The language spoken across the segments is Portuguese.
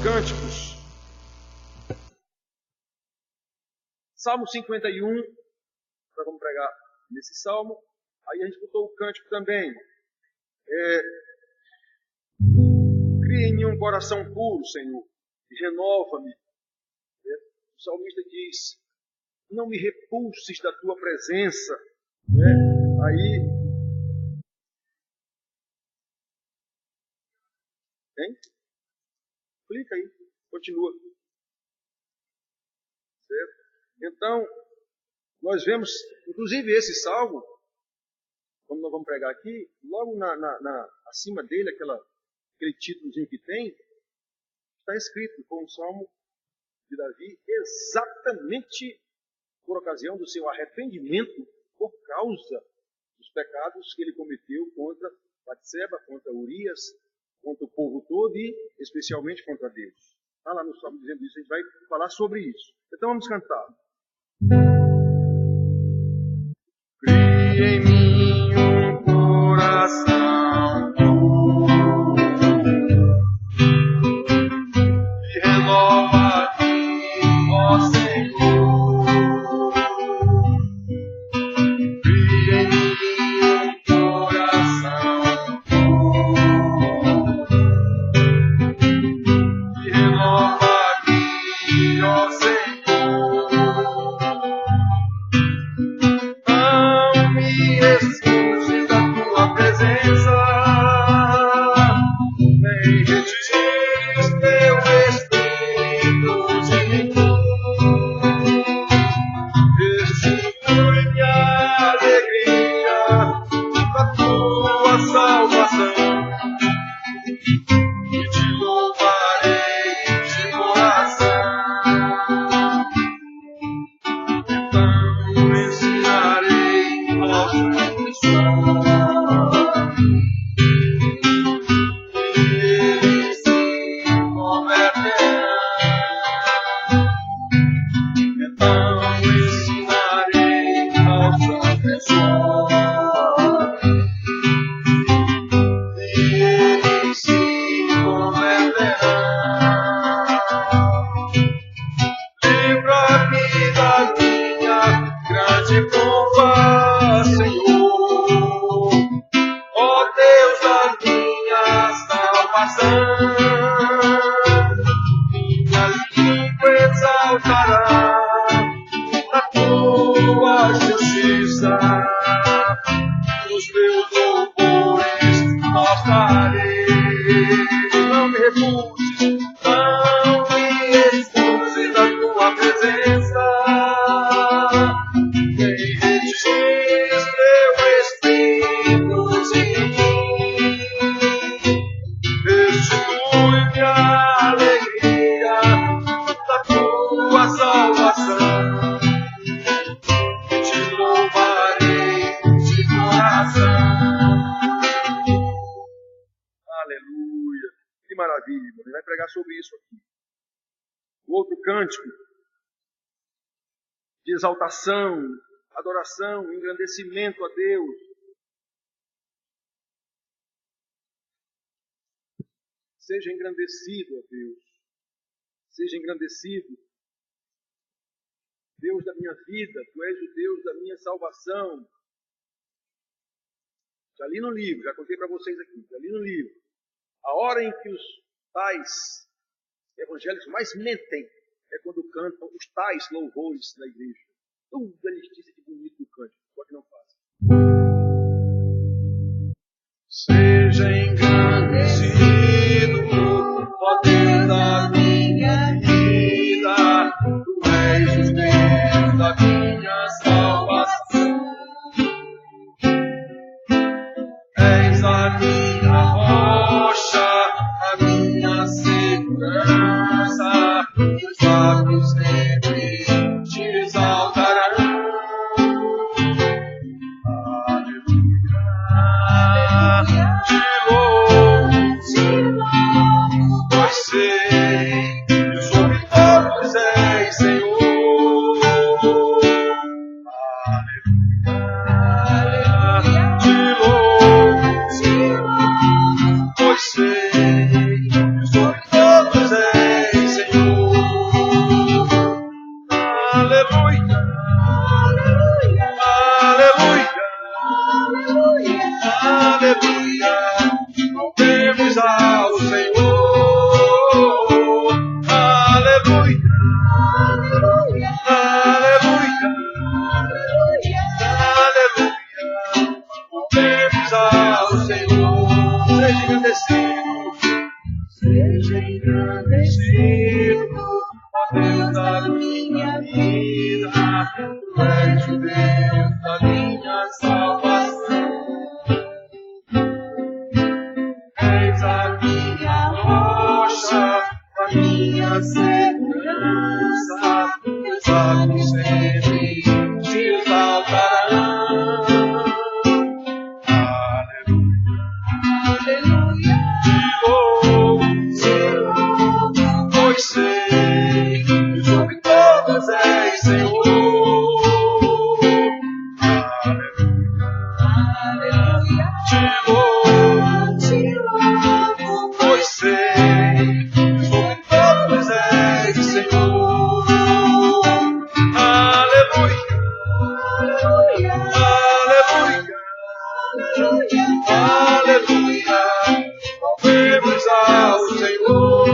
cânticos. Salmo 51, nós vamos pregar nesse salmo. Aí a gente botou o cântico também. Cria em mim um coração puro, Senhor, e renova-me. O salmista diz: não me repulses da tua presença. Aí, hein? Clica aí, continua. Certo? Então, nós vemos, inclusive esse salmo, como nós vamos pregar aqui, logo acima dele, aquele títulozinho que tem, está escrito, foi um salmo de Davi, exatamente por ocasião do seu arrependimento por causa dos pecados que ele cometeu contra Batseba, contra Urias, contra o povo todo e especialmente contra Deus. Está lá no salmo dizendo isso, a gente vai falar sobre isso. Então vamos cantar. Cria em mim um coração puro, e renova-me, ó Senhor. Cria em mim um coração puro, e renova-me, ó Senhor. Expulse da tua presença, vem retirar teu espírito de mim, restitui-me a alegria da tua salvação, e te louvarei de coração. Então ensinarei aos de exaltação, adoração, engrandecimento a Deus. Seja engrandecido a Deus. Seja engrandecido. Deus da minha vida, Tu és o Deus da minha salvação. Já li no livro, já contei para vocês aqui, já li no livro. A hora em que os tais evangélicos mais mentem é quando cantam os tais louvores na igreja. Tudo eles dizem de bonito o cântico, só que não fazem. Seja engrandecido, ó Deus da minha vida, Tu és o Deus da minha salvação. És a minha rocha, a minha segurança, os lábios sempre te exaltarão. Aleluia, te louvo, pois sei que sobre todos és Senhor. Aleluia, te louvo, pois sei que sobre todos és engrandecido, ó Deus da minha vida, Tu és o Deus da minha salvação. És a minha rocha, a minha segurança, meus lábios sempre te exaltarão. Aleluia, te louvo, pois sei que sobre todos és Senhor. Aleluia, te louvo, pois sei que sobre todos és Senhor. Aleluia, aleluia, aleluia, aleluia, louvemos ao Senhor.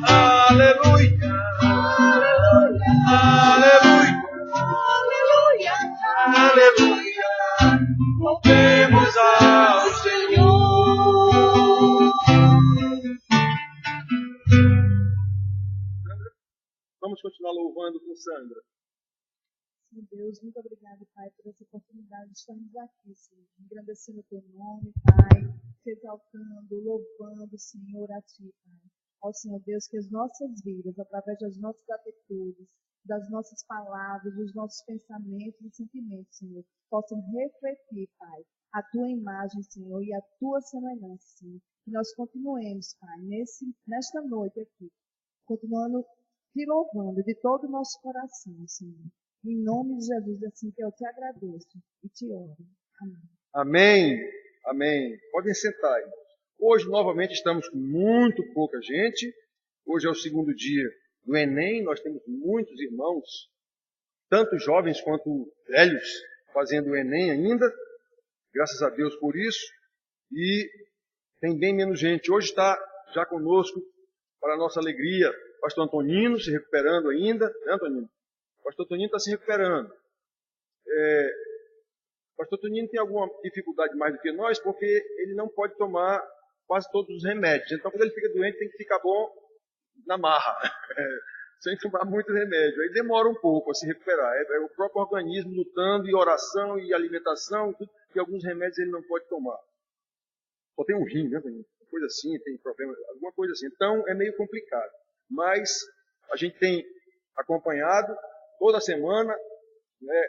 Aleluia, aleluia, aleluia, aleluia, louvemos ao Senhor. Vamos continuar louvando com Sandra. Senhor Deus, muito obrigado, Pai, por essa oportunidade de estarmos aqui, Senhor, engrandecendo o Teu nome, Pai, te exaltando, louvando, Senhor, a Ti, Pai. Ó Senhor Deus, que as nossas vidas, através das nossas atitudes, das nossas palavras, dos nossos pensamentos e sentimentos, Senhor, possam refletir, Pai, a Tua imagem, Senhor, e a Tua semelhança, Senhor. Que nós continuemos, Pai, nesta noite aqui, continuando Te louvando de todo o nosso coração, Senhor. Em nome de Jesus, assim que eu te agradeço e te oro. Amém. Amém. Amém. Podem sentar, irmãos. Hoje, novamente, estamos com muito pouca gente. Hoje é o segundo dia do Enem. Nós temos muitos irmãos, tanto jovens quanto velhos, fazendo o Enem ainda. Graças a Deus por isso. E tem bem menos gente. Hoje está já conosco, para a nossa alegria, o pastor Antonino, se recuperando ainda. Né, Antonino? O pastor Antonino está se recuperando. O pastor Antonino tem alguma dificuldade mais do que nós, porque ele não pode tomar quase todos os remédios. Então, quando ele fica doente, tem que ficar bom na marra, sem tomar muito remédio. Aí demora um pouco a se recuperar. É o próprio organismo lutando, e oração, e alimentação, e tudo, e alguns remédios ele não pode tomar. Só tem um rim, né? Coisa assim, tem problema, alguma coisa assim. Então, é meio complicado. Mas a gente tem acompanhado toda semana, né?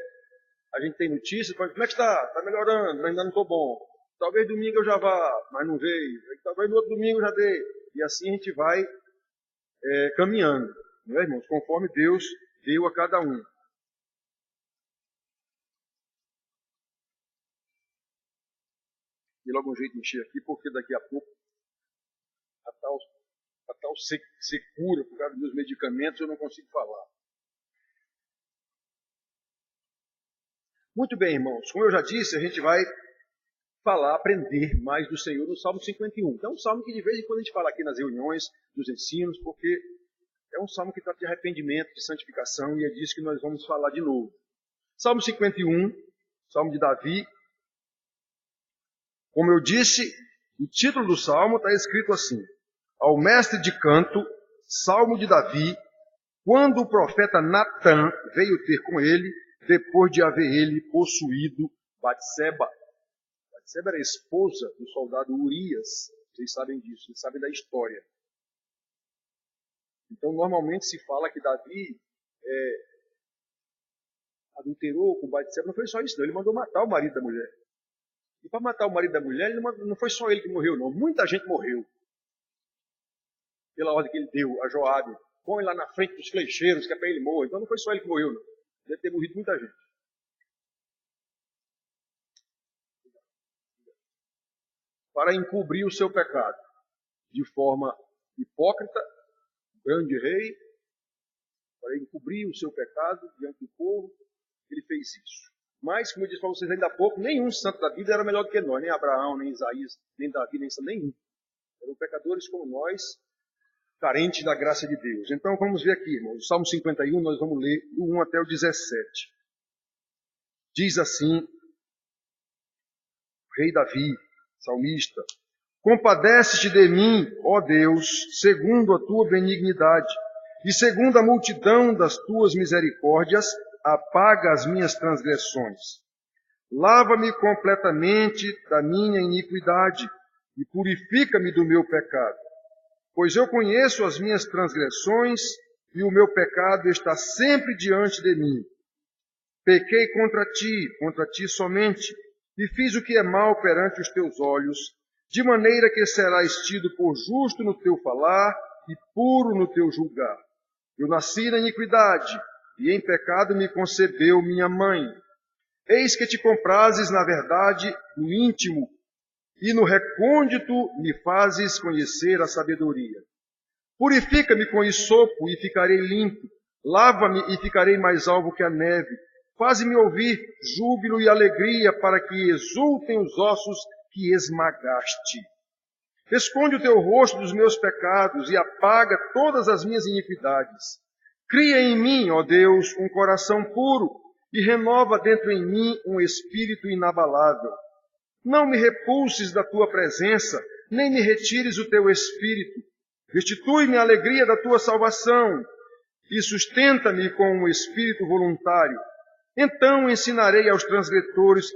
A gente tem notícias, como é que está? Está melhorando, ainda não estou bom. Talvez domingo eu já vá, mas não veio. Talvez no outro domingo eu já dê. E assim a gente vai caminhando, né, irmãos? Conforme Deus deu a cada um. E logo um jeito de encher aqui, porque daqui a pouco a tal secura por causa dos medicamentos eu não consigo falar. Muito bem, irmãos. Como eu já disse, a gente vai aprender mais do Senhor no Salmo 51. Então, é um salmo que de vez em quando a gente fala aqui nas reuniões, nos ensinos, porque é um salmo que trata de arrependimento, de santificação, e é disso que nós vamos falar de novo. Salmo 51, salmo de Davi. Como eu disse, o título do salmo está escrito assim: ao mestre de canto, salmo de Davi, quando o profeta Natã veio ter com ele, depois de haver ele possuído Batseba. Batseba era a esposa do soldado Urias. Vocês sabem disso, vocês sabem da história. Então, normalmente se fala que Davi adulterou com Batseba. Não foi só isso, não. Ele mandou matar o marido da mulher. E para matar o marido da mulher, não foi só ele que morreu, não. Muita gente morreu. Pela ordem que ele deu a Joabe. Põe lá na frente dos flecheiros, que é para ele morrer. Então não foi só ele que morreu, não. Deve ter morrido muita gente. Para encobrir o seu pecado. De forma hipócrita, grande rei, para encobrir o seu pecado diante do povo, ele fez isso. Mas, como eu disse para vocês ainda há pouco, nenhum santo da Bíblia era melhor do que nós. Nem Abraão, nem Isaías, nem Davi, nenhum. Eram pecadores como nós, carentes da graça de Deus. Então vamos ver aqui, irmãos. O Salmo 51, nós vamos ler do 1 até o 17. Diz assim, o rei Davi, salmista: Compadece-te de mim, ó Deus, segundo a tua benignidade, e segundo a multidão das tuas misericórdias, apaga as minhas transgressões. Lava-me completamente da minha iniquidade e purifica-me do meu pecado. Pois eu conheço as minhas transgressões e o meu pecado está sempre diante de mim. Pequei contra ti somente, e fiz o que é mal perante os teus olhos, de maneira que serás tido por justo no teu falar e puro no teu julgar. Eu nasci na iniquidade, e em pecado me concebeu minha mãe. Eis que te comprazes, na verdade, no íntimo, e no recôndito me fazes conhecer a sabedoria. Purifica-me com hisopo e ficarei limpo. Lava-me e ficarei mais alvo que a neve. Faze-me ouvir júbilo e alegria, para que exultem os ossos que esmagaste. Esconde o teu rosto dos meus pecados e apaga todas as minhas iniquidades. Cria em mim, ó Deus, um coração puro e renova dentro em mim um espírito inabalável. Não me repulses da tua presença, nem me retires o teu espírito. Restitui-me a alegria da tua salvação e sustenta-me com um espírito voluntário. Então ensinarei aos transgressores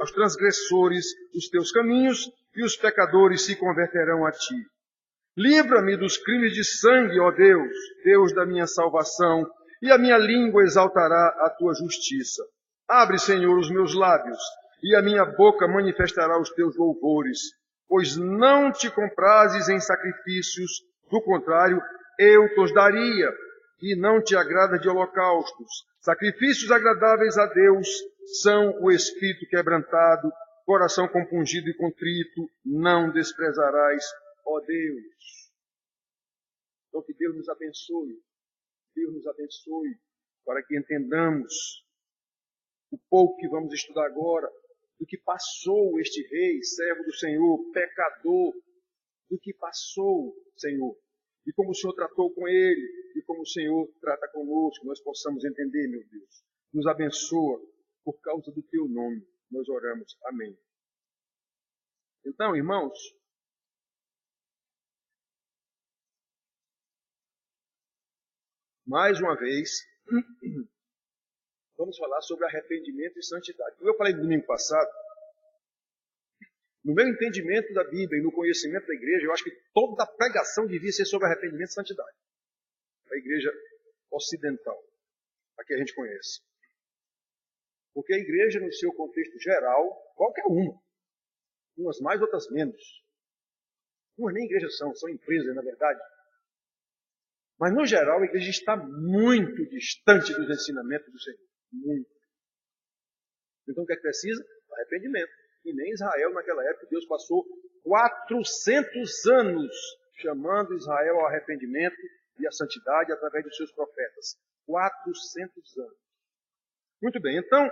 os teus caminhos, e os pecadores se converterão a ti. Livra-me dos crimes de sangue, ó Deus, Deus da minha salvação, e a minha língua exaltará a tua justiça. Abre, Senhor, os meus lábios, e a minha boca manifestará os teus louvores, pois não te comprazes em sacrifícios, do contrário, eu te os daria, e não te agrada de holocaustos. Sacrifícios agradáveis a Deus são o espírito quebrantado, coração compungido e contrito, não desprezarás, ó Deus. Então que Deus nos abençoe, para que entendamos o pouco que vamos estudar agora, do que passou este rei, servo do Senhor, pecador, do que passou, Senhor, e como o Senhor tratou com ele, e como o Senhor trata conosco, nós possamos entender, meu Deus. Nos abençoa por causa do teu nome. Nós oramos. Amém. Então, irmãos, mais uma vez, vamos falar sobre arrependimento e santidade. Como eu falei no domingo passado, no meu entendimento da Bíblia e no conhecimento da igreja, eu acho que toda pregação devia ser sobre arrependimento e santidade. A igreja ocidental, a que a gente conhece. Porque a igreja, no seu contexto geral, qualquer uma, umas mais, outras menos. Umas nem igrejas são empresas, na verdade. Mas, no geral, a igreja está muito distante dos ensinamentos do Senhor. Muito. Então, o que é que precisa? Arrependimento. E nem Israel, naquela época, Deus passou 400 anos chamando Israel ao arrependimento e à santidade através dos seus profetas. 400 anos. Muito bem, então,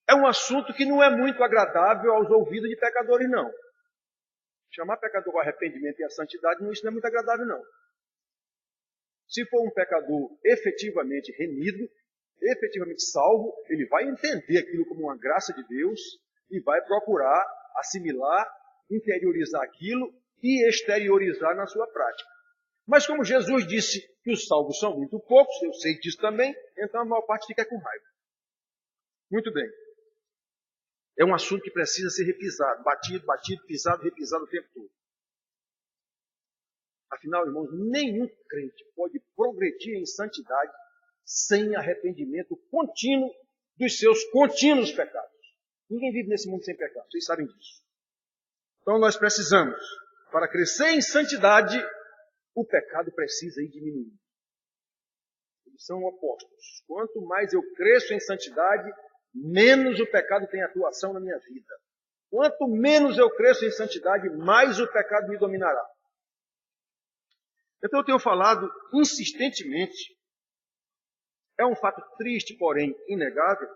é um assunto que não é muito agradável aos ouvidos de pecadores, não. Chamar pecador ao arrependimento e à santidade, isso não é muito agradável, não. Se for um pecador efetivamente remido, efetivamente salvo, ele vai entender aquilo como uma graça de Deus e vai procurar assimilar, interiorizar aquilo e exteriorizar na sua prática. Mas como Jesus disse que os salvos são muito poucos, eu sei disso também, então a maior parte fica com raiva. Muito bem. É um assunto que precisa ser repisado, batido, pisado, repisado o tempo todo. Afinal, irmãos, nenhum crente pode progredir em santidade sem arrependimento contínuo dos seus contínuos pecados. Ninguém vive nesse mundo sem pecado, vocês sabem disso. Então nós precisamos, para crescer em santidade, o pecado precisa ir diminuindo. Eles são opostos. Quanto mais eu cresço em santidade, menos o pecado tem atuação na minha vida. Quanto menos eu cresço em santidade, mais o pecado me dominará. Então eu tenho falado insistentemente, é um fato triste, porém inegável,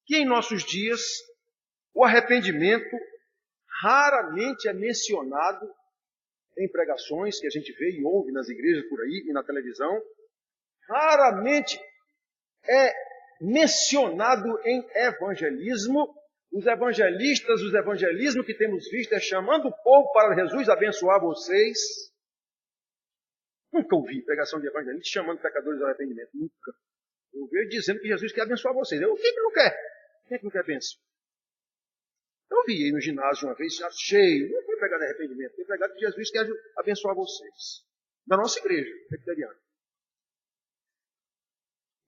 que em nossos dias o arrependimento raramente é mencionado em pregações que a gente vê e ouve nas igrejas por aí e na televisão. Raramente é mencionado em evangelismo Os evangelistas, os evangelismos que temos visto é chamando o povo para Jesus abençoar vocês. Nunca ouvi pregação de evangelista chamando pecadores ao arrependimento. Nunca. Eu vejo dizendo que Jesus quer abençoar vocês. Quem que não quer? Quem que não quer bênção? Eu vi aí no ginásio uma vez, já cheio. Não foi pregado de arrependimento. Foi pregado que Jesus quer abençoar vocês. Da nossa igreja presbiteriana.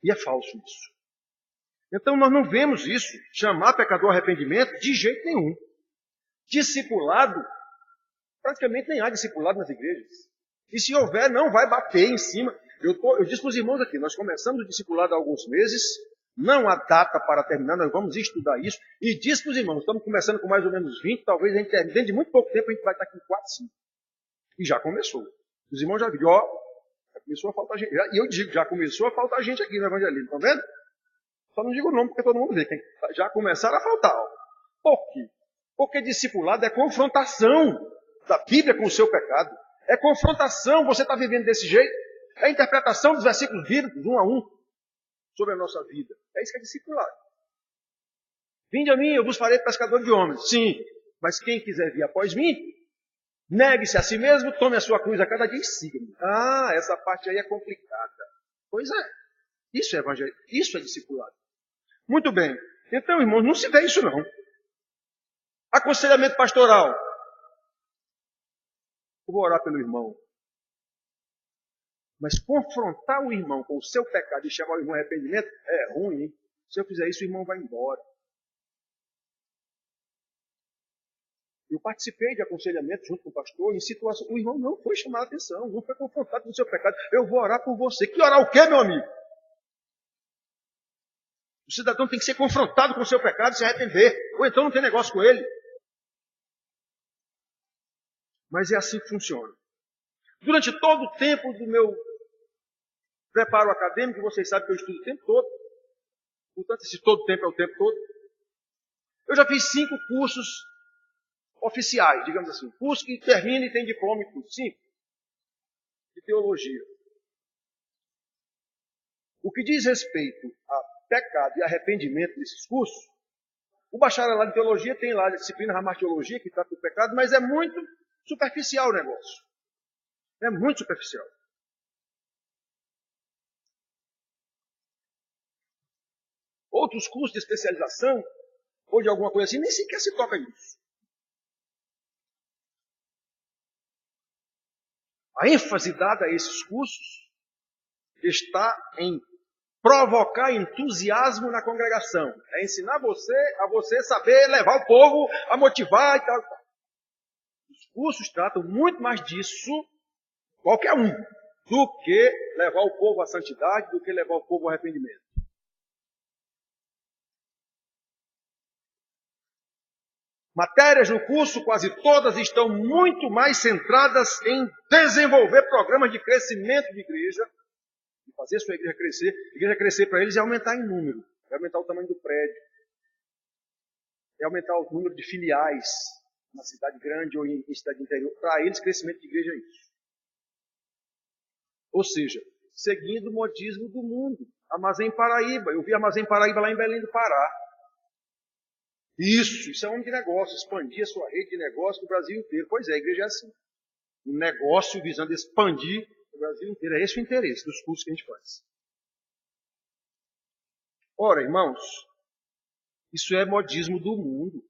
E é falso isso. Então nós não vemos isso, chamar pecador ao arrependimento, de jeito nenhum. Discipulado, praticamente nem há discipulado nas igrejas. E se houver, não vai bater em cima. Eu disse para os irmãos aqui, nós começamos o discipulado há alguns meses, não há data para terminar, nós vamos estudar isso, e disse para os irmãos, estamos começando com mais ou menos 20, talvez a gente termine, dentro de muito pouco tempo a gente vai estar com 4, 5. E já começou. Os irmãos já viram, já começou a faltar gente. E eu digo, já começou a faltar gente aqui no evangelismo, estão vendo? Só não digo o nome porque todo mundo vê. Já começaram a faltar. Por quê? Porque discipulado é confrontação da Bíblia com o seu pecado. É confrontação, você está vivendo desse jeito. É a interpretação dos versículos bíblicos, 1 a 1, sobre a nossa vida. É isso que é discipulado. Vinde a mim, eu vos farei pescador de homens. Sim, mas quem quiser vir após mim, negue-se a si mesmo, tome a sua cruz a cada dia e siga-me. Ah, essa parte aí é complicada. Pois é. Isso é evangelho, isso é discipulado. Muito bem. Então, irmãos, não se vê isso não. Aconselhamento pastoral. Eu vou orar pelo irmão. Mas confrontar o irmão com o seu pecado e chamar o irmão a arrependimento é ruim, hein? Se eu fizer isso, o irmão vai embora. Eu participei de aconselhamento junto com o pastor em situação. O irmão não foi chamado a atenção, não foi confrontado com o seu pecado. Eu vou orar por você. Que orar o quê, meu amigo? O cidadão tem que ser confrontado com o seu pecado e se arrepender. Ou então não tem negócio com ele. Mas é assim que funciona. Durante todo o tempo do meu preparo acadêmico, vocês sabem que eu estudo o tempo todo. Portanto, esse todo o tempo é o tempo todo. Eu já fiz 5 cursos oficiais, digamos assim. Curso que termina e tem diploma em tudo. 5. De teologia. O que diz respeito a pecado e arrependimento desses cursos, o bacharelado em teologia tem lá a disciplina Ramartiologia, que trata do pecado, mas é muito superficial o negócio. É muito superficial. Outros cursos de especialização, ou de alguma coisa assim, nem sequer se toca nisso. A ênfase dada a esses cursos está em provocar entusiasmo na congregação. É ensinar a você saber levar o povo a motivar e tal. Os cursos tratam muito mais disso, qualquer um, do que levar o povo à santidade, do que levar o povo ao arrependimento. Matérias no curso, quase todas, estão muito mais centradas em desenvolver programas de crescimento de igreja, de fazer sua igreja crescer. A igreja crescer para eles é aumentar em número, é aumentar o tamanho do prédio, é aumentar o número de filiais na cidade grande ou em cidade interior. Para eles, crescimento de igreja é isso. Ou seja, seguindo o modismo do mundo. Armazém Paraíba. Eu vi Armazém Paraíba lá em Belém do Pará. Isso é um de negócio, expandir a sua rede de negócio no Brasil inteiro. Pois é, a igreja é assim. Um negócio visando expandir no Brasil inteiro. É esse o interesse dos cursos que a gente faz. Ora, irmãos, isso é modismo do mundo.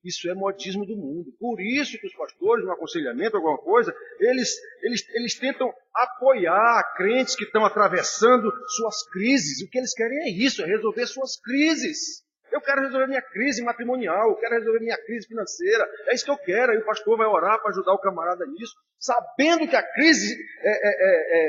Isso é modismo do mundo. Por isso que os pastores, no aconselhamento, alguma coisa, eles tentam apoiar crentes que estão atravessando suas crises. O que eles querem é isso, é resolver suas crises. Eu quero resolver minha crise matrimonial, eu quero resolver minha crise financeira. É isso que eu quero. Aí o pastor vai orar para ajudar o camarada nisso, sabendo que a crise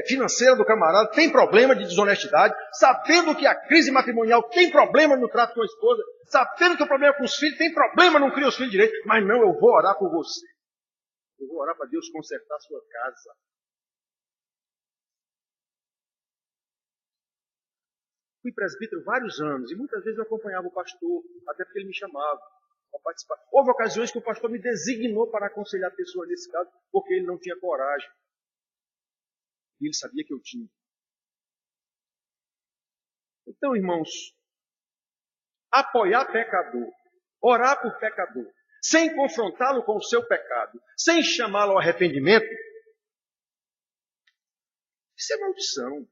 financeira do camarada tem problema de desonestidade, sabendo que a crise matrimonial tem problema no trato com a esposa, sabendo que o problema com os filhos tem problema, não cria os filhos direito. Mas não, eu vou orar por você. Eu vou orar para Deus consertar a sua casa. Fui presbítero vários anos e muitas vezes eu acompanhava o pastor, até porque ele me chamava para participar. Houve ocasiões que o pastor me designou para aconselhar pessoas nesse caso, porque ele não tinha coragem. E ele sabia que eu tinha. Então, irmãos, apoiar pecador, orar por pecador, sem confrontá-lo com o seu pecado, sem chamá-lo ao arrependimento, isso é maldição.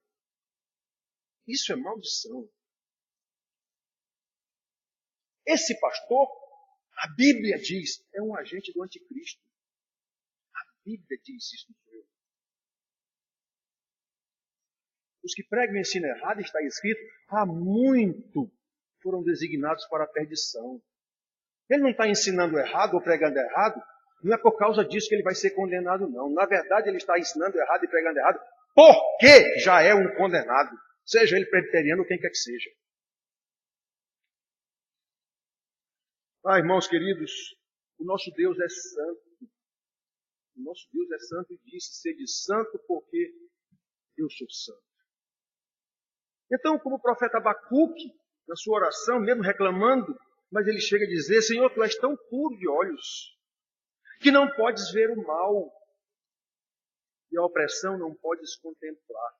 Isso é maldição. Esse pastor, a Bíblia diz, é um agente do anticristo. A Bíblia diz isso, não sou eu. Os que pregam e ensinam errado, está escrito, há muito foram designados para a perdição. Ele não está ensinando errado ou pregando errado, não é por causa disso que ele vai ser condenado, não. Na verdade, ele está ensinando errado e pregando errado, porque já é um condenado, seja ele presbiteriano ou quem quer que seja. Ah, irmãos queridos, o nosso Deus é santo. O nosso Deus é santo e disse, sede santo porque eu sou santo. Então, como o profeta Abacuque, na sua oração, mesmo reclamando, mas ele chega a dizer, Senhor, tu és tão puro de olhos, que não podes ver o mal, e a opressão não podes contemplar.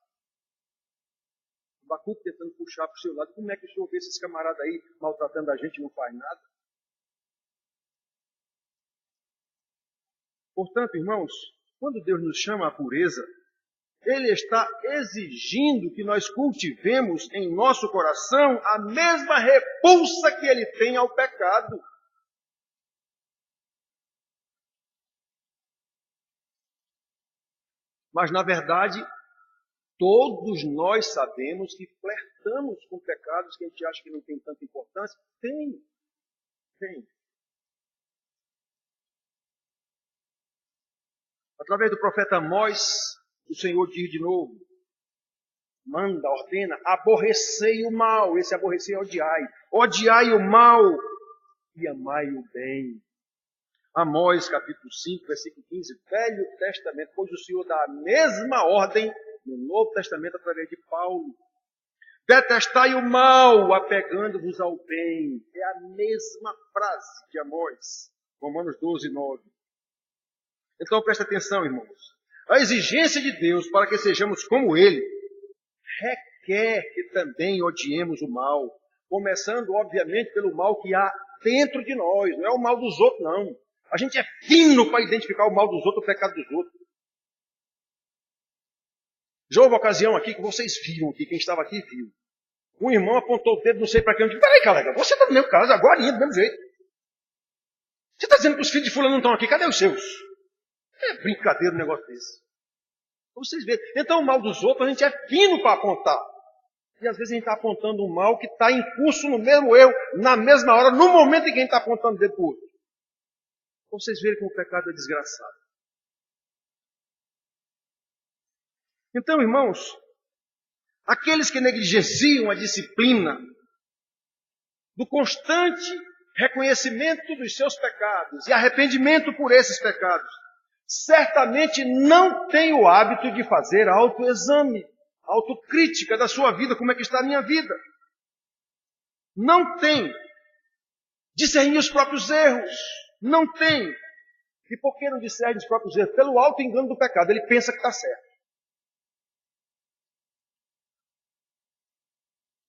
Abacuque tentando puxar para o seu lado, como é que o senhor vê esses camaradas aí maltratando a gente e não faz nada? Portanto, irmãos, quando Deus nos chama à pureza, Ele está exigindo que nós cultivemos em nosso coração a mesma repulsa que Ele tem ao pecado. Mas, na verdade, todos nós sabemos que flertamos com pecados que a gente acha que não tem tanta importância. Tem. Através do profeta Amós, o Senhor diz de novo, manda, ordena, aborrecei o mal. Esse aborrecei é odiai. Odiai o mal e amai o bem. Amós, capítulo 5, versículo 15, Velho Testamento, pois o Senhor dá a mesma ordem no Novo Testamento através de Paulo. Detestai o mal, apegando-vos ao bem. É a mesma frase de Amós, Romanos 12, 9. Então presta atenção, irmãos. A exigência de Deus para que sejamos como Ele requer que também odiemos o mal. Começando, obviamente, pelo mal que há dentro de nós. Não é o mal dos outros, não. A gente é fino para identificar o mal dos outros, o pecado dos outros. Já houve ocasião aqui que vocês viram aqui, quem estava aqui viu. Um irmão apontou o dedo, não sei para quem. Eu disse, peraí, colega, você está no mesmo caso, agora do mesmo jeito. Você está dizendo que os filhos de fulano não estão aqui, cadê os seus? É brincadeira um negócio desse. Para vocês verem. Então o mal dos outros a gente é fino para apontar. E às vezes a gente está apontando um mal que está em curso no mesmo eu, na mesma hora, no momento em que a gente está apontando o dedo para o outro. Para vocês verem como o pecado é desgraçado. Então, irmãos, aqueles que negligenciam a disciplina do constante reconhecimento dos seus pecados e arrependimento por esses pecados, certamente não têm o hábito de fazer autoexame, autocrítica da sua vida, como é que está a minha vida. Não tem. Discernir os próprios erros. Não tem. E por que não discerne os próprios erros? Pelo alto engano do pecado. Ele pensa que está certo.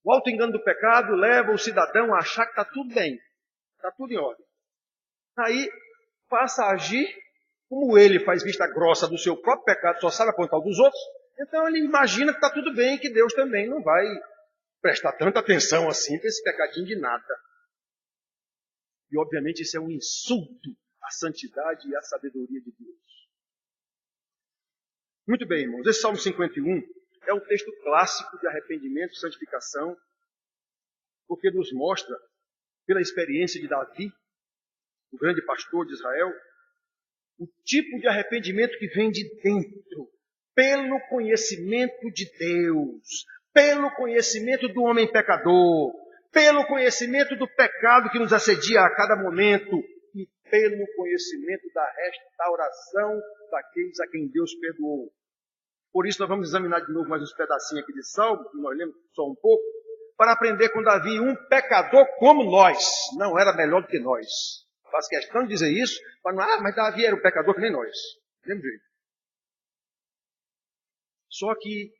O alto engano do pecado leva o cidadão a achar que está tudo bem. Está tudo em ordem. Aí passa a agir como ele faz vista grossa do seu próprio pecado, só sabe apontar o dos outros. Então ele imagina que está tudo bem e que Deus também não vai prestar tanta atenção assim para esse pecadinho de nada. E obviamente isso é um insulto à santidade e à sabedoria de Deus. Muito bem, irmãos, esse Salmo 51 é um texto clássico de arrependimento e santificação, porque nos mostra, pela experiência de Davi, o grande pastor de Israel, o tipo de arrependimento que vem de dentro, pelo conhecimento de Deus, pelo conhecimento do homem pecador, pelo conhecimento do pecado que nos assedia a cada momento e pelo conhecimento da restauração daqueles a quem Deus perdoou. Por isso nós vamos examinar de novo mais uns pedacinhos aqui de Salmo, que nós lemos só um pouco, para aprender com Davi, um pecador como nós, não era melhor do que nós. Faz questão de dizer isso, para não, mas Davi era um pecador que nem nós. Do mesmo jeito. Só que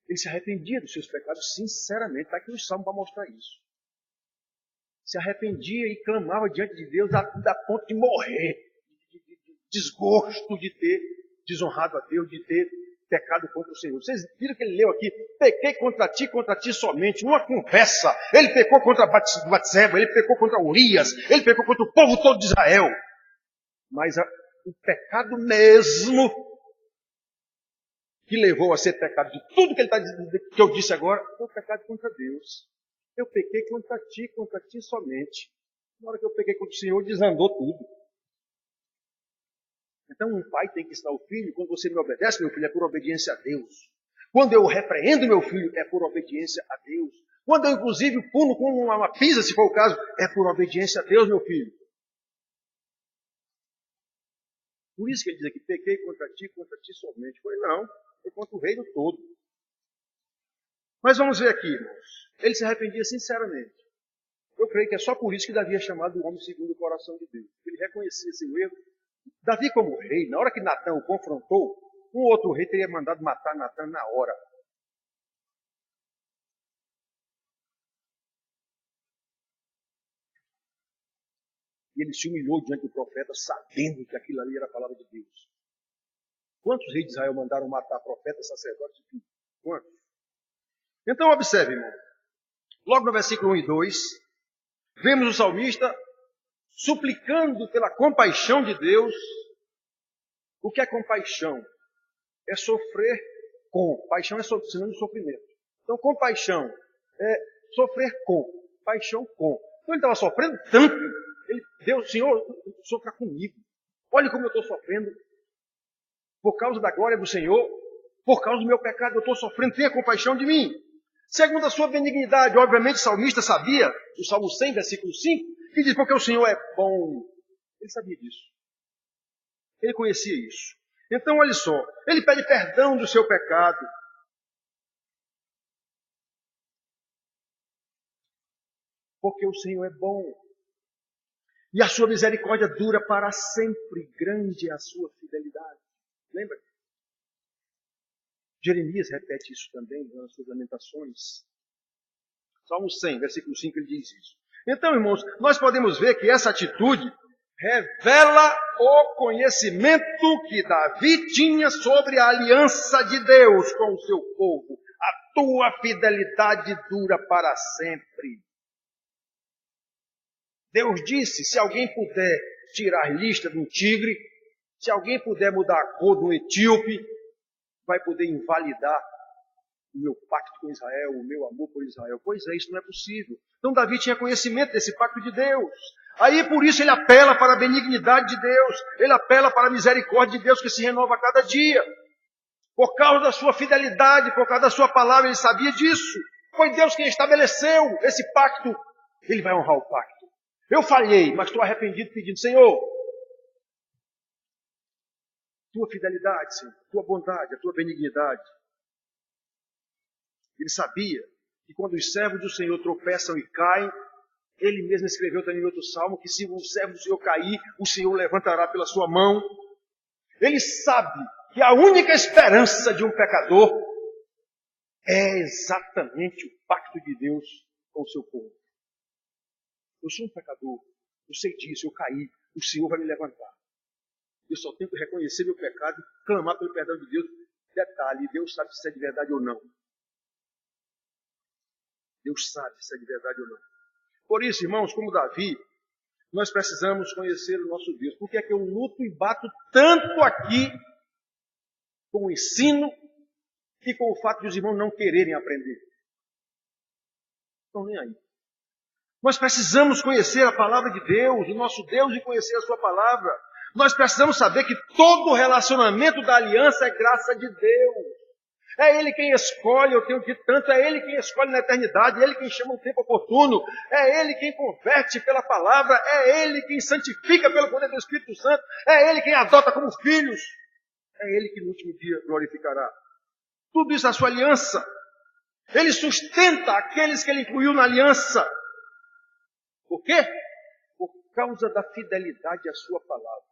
ele se arrependia dos seus pecados sinceramente. Está aqui no Salmo para mostrar isso. se arrependia e clamava diante de Deus a ponto de morrer, de desgosto de ter desonrado a Deus, de ter pecado contra o Senhor. Vocês viram que ele leu aqui, pequei contra ti somente, uma confessa. Ele pecou contra Batseba, ele pecou contra Urias, ele pecou contra o povo todo de Israel. Mas o pecado mesmo que levou a ser pecado de tudo que ele está dizendo, que eu disse agora, foi o pecado contra Deus. Eu pequei contra ti somente. Na hora que eu pequei contra o Senhor, desandou tudo. Então um pai tem que ensinar o filho, quando você me obedece, meu filho, é por obediência a Deus. Quando eu repreendo meu filho, é por obediência a Deus. Quando eu inclusive puno com uma pisa, se for o caso, é por obediência a Deus, meu filho. Por isso que ele diz aqui, pequei contra ti somente. Foi não, foi contra o reino todo. Mas vamos ver aqui, irmãos. Ele se arrependia sinceramente. Eu creio que é só por isso que Davi é chamado o homem segundo o coração de Deus. Ele reconhecia seu erro. Davi como rei, na hora que Natã o confrontou, um outro rei teria mandado matar Natã na hora. E ele se humilhou diante do profeta, sabendo que aquilo ali era a palavra de Deus. Quantos reis de Israel mandaram matar profetas, sacerdotes e tudo? Quantos? Então observe, irmão. Logo no versículo 1 e 2, vemos o salmista suplicando pela compaixão de Deus. O que é compaixão? É sofrer com. Paixão é sinônimo de sofrimento. Então, compaixão é sofrer com. Paixão com. Então, ele estava sofrendo tanto. Deus, Senhor, sofra comigo. Olha como eu estou sofrendo. Por causa da glória do Senhor. Por causa do meu pecado, eu estou sofrendo. Tenha compaixão de mim. Segundo a sua benignidade. Obviamente, o salmista sabia, o Salmo 100, versículo 5, que diz, porque o Senhor é bom. Ele sabia disso. Ele conhecia isso. Então, olha só, ele pede perdão do seu pecado. Porque o Senhor é bom. E a sua misericórdia dura para sempre. Grande é a sua fidelidade. Lembra? Jeremias repete isso também nas suas lamentações. Salmo 100, versículo 5, ele diz isso. Então, irmãos, nós podemos ver que essa atitude revela o conhecimento que Davi tinha sobre a aliança de Deus com o seu povo. A tua fidelidade dura para sempre. Deus disse, se alguém puder tirar lista de um tigre, se alguém puder mudar a cor do etíope, vai poder invalidar o meu pacto com Israel, o meu amor por Israel. Pois é, isso não é possível. Então Davi tinha conhecimento desse pacto de Deus. Aí por isso ele apela para a benignidade de Deus, ele apela para a misericórdia de Deus que se renova a cada dia. Por causa da sua fidelidade, por causa da sua palavra, ele sabia disso. Foi Deus quem estabeleceu esse pacto. Ele vai honrar o pacto. Eu falhei, mas estou arrependido pedindo, Senhor, tua fidelidade, Senhor, tua bondade, a tua benignidade. Ele sabia que quando os servos do Senhor tropeçam e caem, ele mesmo escreveu também em outro salmo que se o servo do Senhor cair, o Senhor levantará pela sua mão. Ele sabe que a única esperança de um pecador é exatamente o pacto de Deus com o seu povo. Eu sou um pecador, eu sei disso, eu caí, o Senhor vai me levantar. Eu só tenho que reconhecer meu pecado e clamar pelo perdão de Deus. Detalhe, Deus sabe se é de verdade ou não. Deus sabe se é de verdade ou não. Por isso, irmãos, como Davi, nós precisamos conhecer o nosso Deus. Por que é que eu luto e bato tanto aqui com o ensino e com o fato de os irmãos não quererem aprender? Não estão nem aí. Nós precisamos conhecer a palavra de Deus, o nosso Deus, e conhecer a sua palavra. Nós precisamos saber que todo relacionamento da aliança é graça de Deus. É Ele quem escolhe, eu tenho dito tanto, é Ele quem escolhe na eternidade, é Ele quem chama o tempo oportuno, é Ele quem converte pela palavra, é Ele quem santifica pelo poder do Espírito Santo, é Ele quem adota como filhos, é Ele que no último dia glorificará. Tudo isso é a sua aliança. Ele sustenta aqueles que Ele incluiu na aliança. Por quê? Por causa da fidelidade à sua palavra.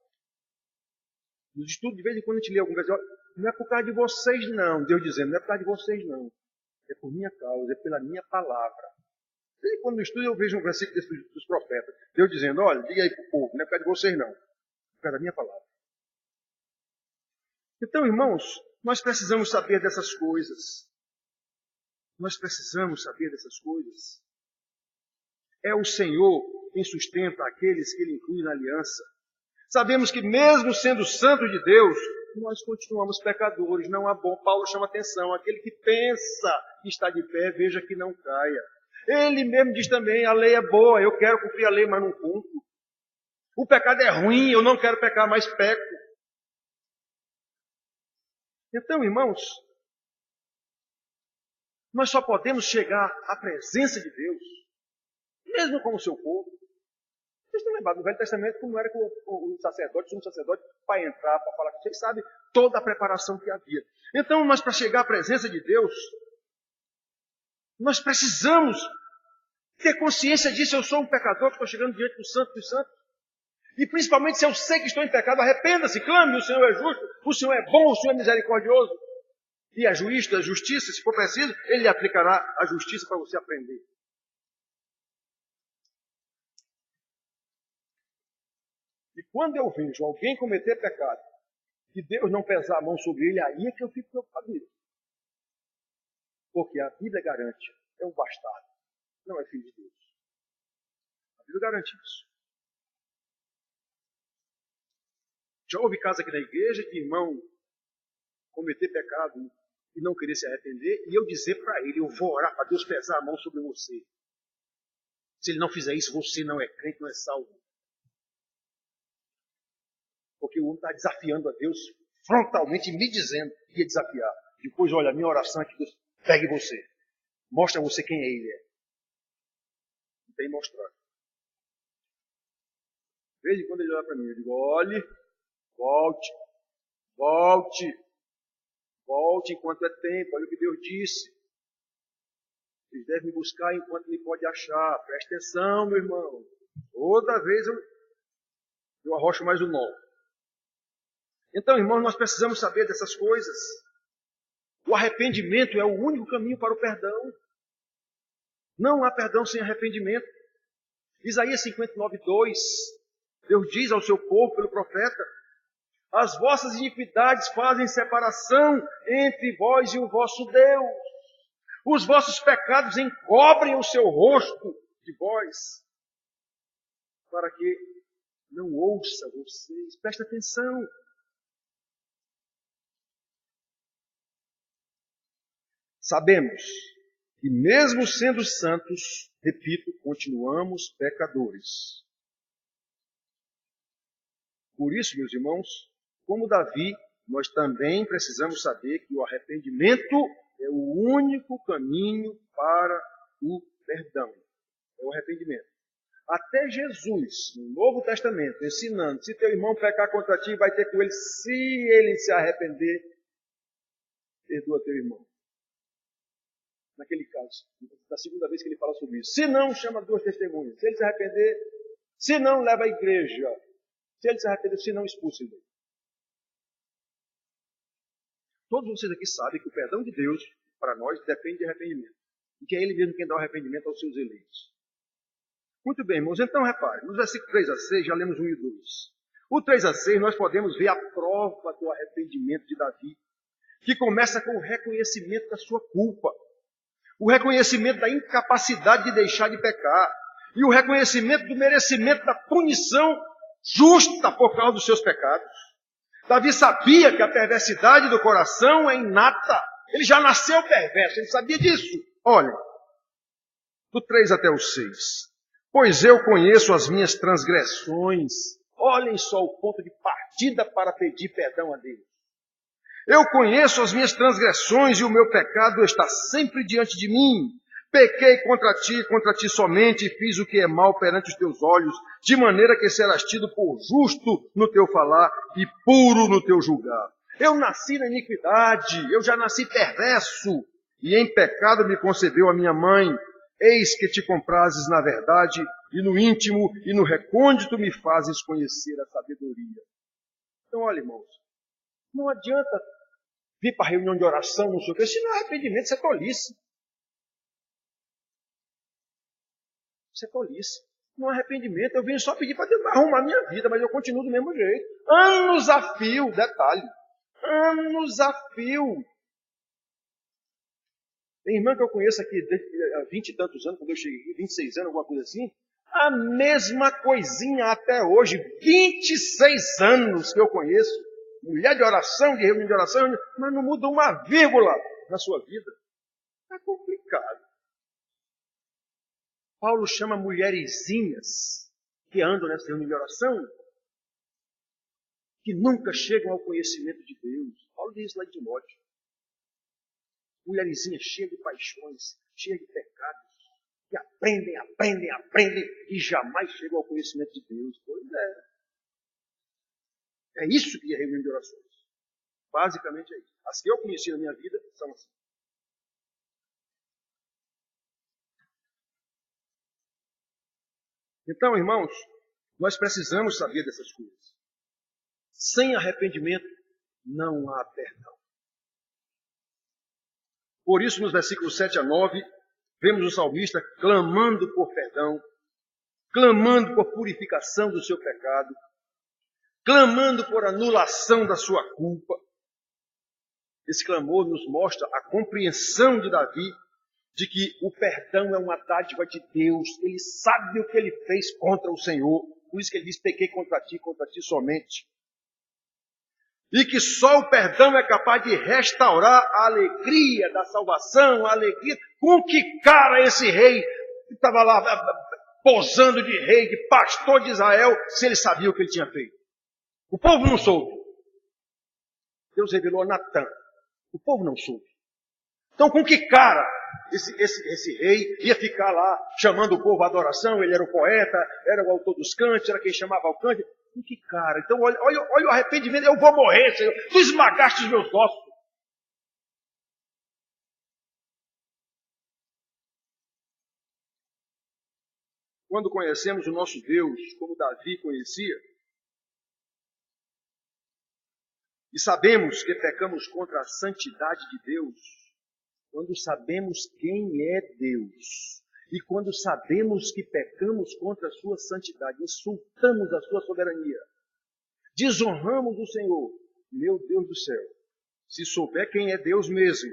Nos estudos, de vez em quando a gente lê alguma coisa, não é por causa de vocês não, Deus dizendo, não é por causa de vocês não. É por minha causa, é pela minha palavra. E quando eu estudo, eu vejo um versículo dos profetas. Deus dizendo, olha, diga aí para o povo, não é por causa de vocês não. É por causa da minha palavra. Então, irmãos, nós precisamos saber dessas coisas. Nós precisamos saber dessas coisas. É o Senhor quem sustenta aqueles que Ele inclui na aliança. Sabemos que mesmo sendo santo de Deus, nós continuamos pecadores, não há bom. Paulo chama atenção, aquele que pensa que está de pé, veja que não caia. Ele mesmo diz também, a lei é boa, eu quero cumprir a lei, mas não cumpro. O pecado é ruim, eu não quero pecar, mas peco. Então, irmãos, nós só podemos chegar à presença de Deus, mesmo com o seu povo. Vocês estão lembrados do Velho Testamento como era com o sacerdote, o sumo sacerdote, para entrar, para falar com vocês, sabe toda a preparação que havia. Então, mas para chegar à presença de Deus, nós precisamos ter consciência disso. Eu sou um pecador que estou chegando diante do Santo dos Santos. E principalmente se eu sei que estou em pecado, arrependa-se, clame, o Senhor é justo, o Senhor é bom, o Senhor é misericordioso. E é juiz da justiça, se for preciso, Ele lhe aplicará a justiça para você aprender. E quando eu vejo alguém cometer pecado, e Deus não pesar a mão sobre ele, aí é que eu fico preocupado. Porque a Bíblia garante, é um bastardo, não é filho de Deus. A Bíblia garante isso. Já houve casos aqui na igreja de irmão cometer pecado e não querer se arrepender, e eu dizer para ele, eu vou orar para Deus pesar a mão sobre você. Se ele não fizer isso, você não é crente, não é salvo. Porque o homem está desafiando a Deus frontalmente, me dizendo que ia desafiar. Depois, olha, a minha oração é que Deus pegue você. Mostra a você quem Ele é. Não tem mostrar. De vez em quando ele olha para mim, eu digo, olhe, volte enquanto é tempo, olha o que Deus disse. Vocês devem me buscar enquanto me pode achar. Preste atenção, meu irmão. Toda vez eu arrocho mais um nó. Então, irmãos, nós precisamos saber dessas coisas. O arrependimento é o único caminho para o perdão. Não há perdão sem arrependimento. Isaías 59:2, Deus diz ao seu povo pelo profeta, as vossas iniquidades fazem separação entre vós e o vosso Deus. Os vossos pecados encobrem o seu rosto de vós, para que não ouça vocês. Presta atenção. Sabemos que mesmo sendo santos, repito, continuamos pecadores. Por isso, meus irmãos, como Davi, nós também precisamos saber que o arrependimento é o único caminho para o perdão. É o arrependimento. Até Jesus, no Novo Testamento, ensinando, se teu irmão pecar contra ti, vai ter com ele, se ele se arrepender, perdoa teu irmão. Naquele caso, da segunda vez que ele fala sobre isso. Se não, chama 2 testemunhas. Se ele se arrepender, se não, leva à igreja. Se ele se arrepender, se não, expulsa ele. Todos vocês aqui sabem que o perdão de Deus, para nós, depende de arrependimento. E que é Ele mesmo quem dá o arrependimento aos seus eleitos. Muito bem, irmãos. Então, repare, nos versículos 3 a 6, já lemos 1 e 2. O 3 a 6, nós podemos ver a prova do arrependimento de Davi, que começa com o reconhecimento da sua culpa. O reconhecimento da incapacidade de deixar de pecar. E o reconhecimento do merecimento da punição justa por causa dos seus pecados. Davi sabia que a perversidade do coração é inata. Ele já nasceu perverso, ele sabia disso. Olha, do 3 até o 6. Pois eu conheço as minhas transgressões. Olhem só o ponto de partida para pedir perdão a Deus. Eu conheço as minhas transgressões e o meu pecado está sempre diante de mim. Pequei contra ti somente, e fiz o que é mal perante os teus olhos, de maneira que serás tido por justo no teu falar e puro no teu julgar. Eu nasci na iniquidade, eu já nasci perverso, e em pecado me concebeu a minha mãe. Eis que te comprases na verdade, e no íntimo e no recôndito me fazes conhecer a sabedoria. Então, olha, irmãos, não adianta vir para a reunião de oração, não sei o que, se não é arrependimento, isso é tolice. Isso é tolice. No arrependimento, eu venho só pedir para Deus arrumar a minha vida, mas eu continuo do mesmo jeito. Anos a fio, detalhe. Anos a fio. Tem irmã que eu conheço aqui há 20 e tantos anos, quando eu cheguei aqui, 26 anos, alguma coisa assim. A mesma coisinha até hoje. 26 anos que eu conheço. Mulher de oração, de reunião de oração, mas não muda uma vírgula na sua vida. É complicado. Paulo chama mulherzinhas que andam nessa reunião de oração, que nunca chegam ao conhecimento de Deus. Paulo diz isso lá de Timóteo. Mulherzinhas cheias de paixões, cheias de pecados, que aprendem e jamais chegam ao conhecimento de Deus. Pois é. É isso que é reunião de orações. Basicamente é isso. As que eu conheci na minha vida são assim. Então, irmãos, nós precisamos saber dessas coisas. Sem arrependimento, não há perdão. Por isso, nos versículos 7 a 9, vemos o salmista clamando por perdão, clamando por purificação do seu pecado, clamando por anulação da sua culpa. Esse clamor nos mostra a compreensão de Davi de que o perdão é uma dádiva de Deus. Ele sabe o que ele fez contra o Senhor. Por isso que ele diz, pequei contra ti somente. E que só o perdão é capaz de restaurar a alegria da salvação, a alegria. Com que cara esse rei que estava lá posando de rei, de pastor de Israel, se ele sabia o que ele tinha feito? O povo não soube. Deus revelou a Natã. O povo não soube. Então com que cara esse rei ia ficar lá chamando o povo à adoração? Ele era o poeta, era o autor dos cantos, era quem chamava ao canto. Com que cara? Então olha o arrependimento, eu vou morrer, Senhor. Tu esmagaste os meus ossos. Quando conhecemos o nosso Deus, como Davi conhecia, e sabemos que pecamos contra a santidade de Deus, quando sabemos quem é Deus, e quando sabemos que pecamos contra a sua santidade, insultamos a sua soberania, desonramos o Senhor, meu Deus do céu, se souber quem é Deus mesmo,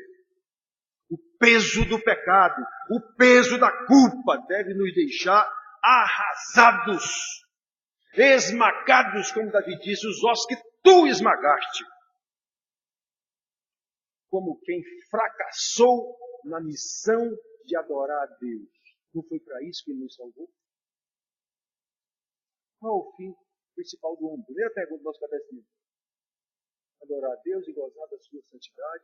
o peso do pecado, o peso da culpa deve nos deixar arrasados, esmagados, como Davi disse, os ossos que tu esmagaste. Como quem fracassou na missão de adorar a Deus. Não foi para isso que ele nos salvou? Qual o fim principal do homem? Primeira pergunta do nosso catecismo. Adorar a Deus e gozar da sua santidade.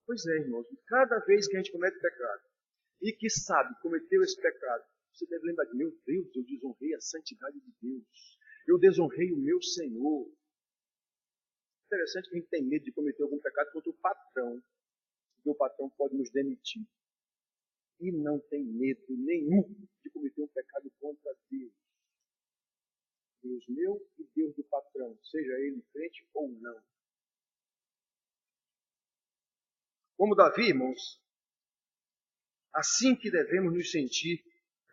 Pois é, irmãos, cada vez que a gente comete pecado, e que sabe, cometeu esse pecado, você deve lembrar de, meu Deus, eu desonrei a santidade de Deus. Eu desonrei o meu Senhor. Interessante que a gente tem medo de cometer algum pecado contra o patrão, porque o patrão pode nos demitir. E não tem medo nenhum de cometer um pecado contra Deus. Deus meu e Deus do patrão, seja ele crente ou não. Como Davi, irmãos, assim que devemos nos sentir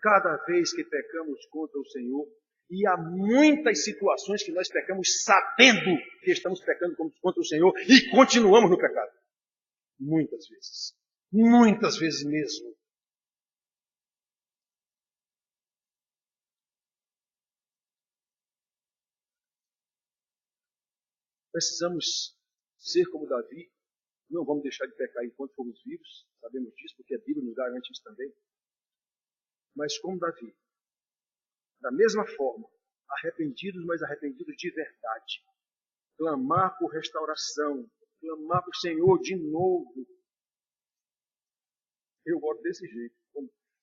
cada vez que pecamos contra o Senhor. E há muitas situações que nós pecamos sabendo que estamos pecando contra o Senhor e continuamos no pecado. Muitas vezes mesmo. Precisamos ser como Davi. Não vamos deixar de pecar enquanto formos vivos. Sabemos disso, porque a Bíblia nos garante isso também. Mas como Davi, da mesma forma, arrependidos, mas arrependidos de verdade. Clamar por restauração, clamar para o Senhor de novo. Eu gosto desse jeito,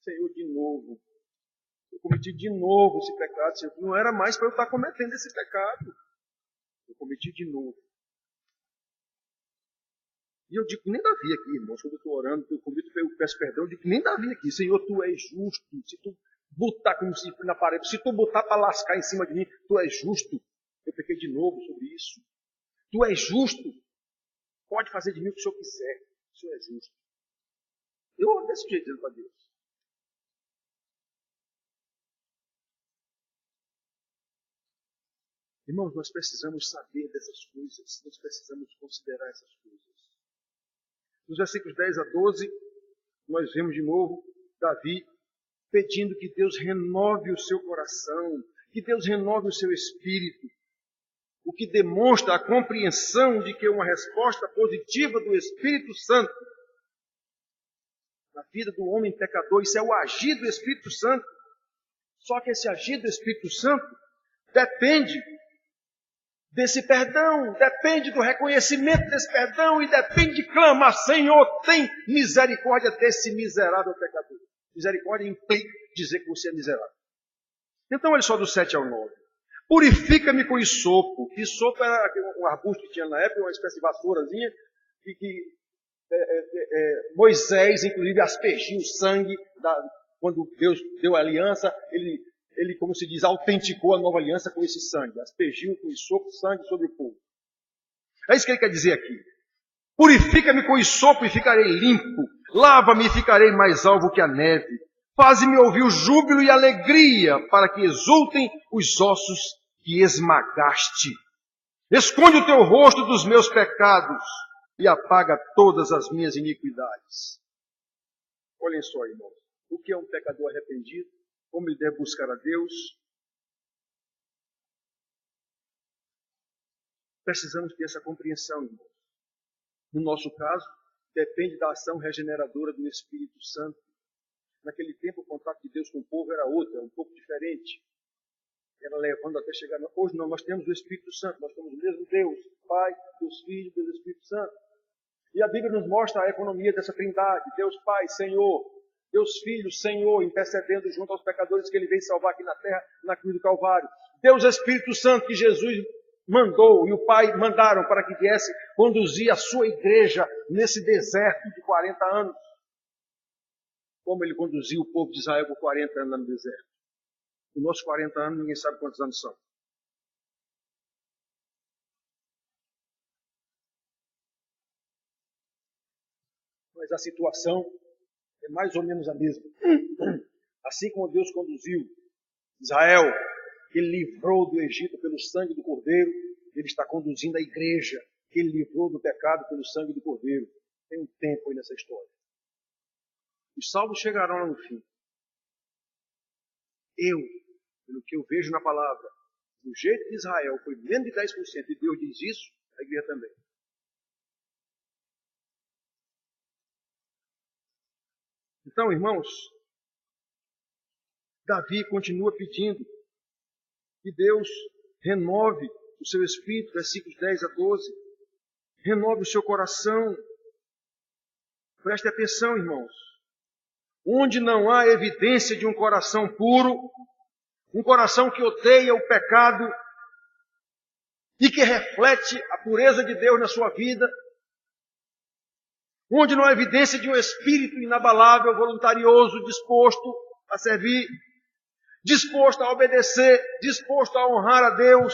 Senhor, de novo. Eu cometi de novo esse pecado, Senhor. Não era mais para eu estar cometendo esse pecado. Eu cometi de novo. E eu digo que nem Davi aqui, irmãos, quando eu estou orando, eu peço perdão, eu digo que nem Davi aqui. Senhor, tu és justo. Se tu botar como se na parede, se tu botar para lascar em cima de mim, tu és justo. Eu pequei de novo sobre isso. Tu és justo. Pode fazer de mim o que o Senhor quiser. O Senhor é justo. Eu oro desse jeito para Deus. Irmãos, nós precisamos saber dessas coisas, nós precisamos considerar essas coisas. Nos versículos 10 a 12, nós vemos de novo Davi pedindo que Deus renove o seu coração, que Deus renove o seu espírito, o que demonstra a compreensão de que uma resposta positiva do Espírito Santo na vida do homem pecador, isso é o agir do Espírito Santo. Só que esse agir do Espírito Santo depende desse perdão, depende do reconhecimento desse perdão e depende de clamar: Senhor, tem misericórdia desse miserável pecador. Misericórdia implica dizer que você é miserável. Então, olha só do 7 ao 9. Purifica-me com isopo. Isopo era um arbusto que tinha na época, uma espécie de vassourazinha, e que Moisés, inclusive, aspergiu o sangue quando Deus deu a aliança. Ele, como se diz, autenticou a nova aliança com esse sangue. Aspergiu com isopo sangue sobre o povo. É isso que ele quer dizer aqui. Purifica-me com isopo e ficarei limpo. Lava-me e ficarei mais alvo que a neve. Faze-me ouvir o júbilo e a alegria, para que exultem os ossos que esmagaste. Esconde o teu rosto dos meus pecados e apaga todas as minhas iniquidades. Olhem só, irmãos. O que é um pecador arrependido? Como ele deve buscar a Deus? Precisamos ter essa compreensão, irmãos. No nosso caso, depende da ação regeneradora do Espírito Santo. Naquele tempo, o contato de Deus com o povo era outro, era um pouco diferente. Era levando até chegar... Hoje não, nós temos o Espírito Santo, nós temos o mesmo Deus, Pai, Deus Filho, Deus Espírito Santo. E a Bíblia nos mostra a economia dessa trindade. Deus Pai, Senhor, Deus Filho, Senhor, intercedendo junto aos pecadores que Ele veio salvar aqui na terra, na cruz do Calvário. Deus Espírito Santo, que Jesus mandou e o Pai mandaram para que viesse conduzir a sua igreja nesse deserto de 40 anos. Como Ele conduziu o povo de Israel por 40 anos no deserto. Os nossos 40 anos, ninguém sabe quantos anos são. Mas a situação é mais ou menos a mesma. Assim como Deus conduziu Israel, que Ele livrou do Egito pelo sangue do Cordeiro, Ele está conduzindo a igreja, que Ele livrou do pecado pelo sangue do Cordeiro. Tem um tempo aí nessa história. Os salvos chegarão lá no fim. Pelo que eu vejo na palavra, do jeito que Israel foi menos de 10%, e Deus diz isso, a igreja também. Então, irmãos, Davi continua pedindo que Deus renove o seu espírito, versículos 10 a 12. Renove o seu coração. Preste atenção, irmãos. Onde não há evidência de um coração puro, um coração que odeia o pecado e que reflete a pureza de Deus na sua vida, onde não há evidência de um espírito inabalável, voluntarioso, disposto a servir, disposto a obedecer, disposto a honrar a Deus,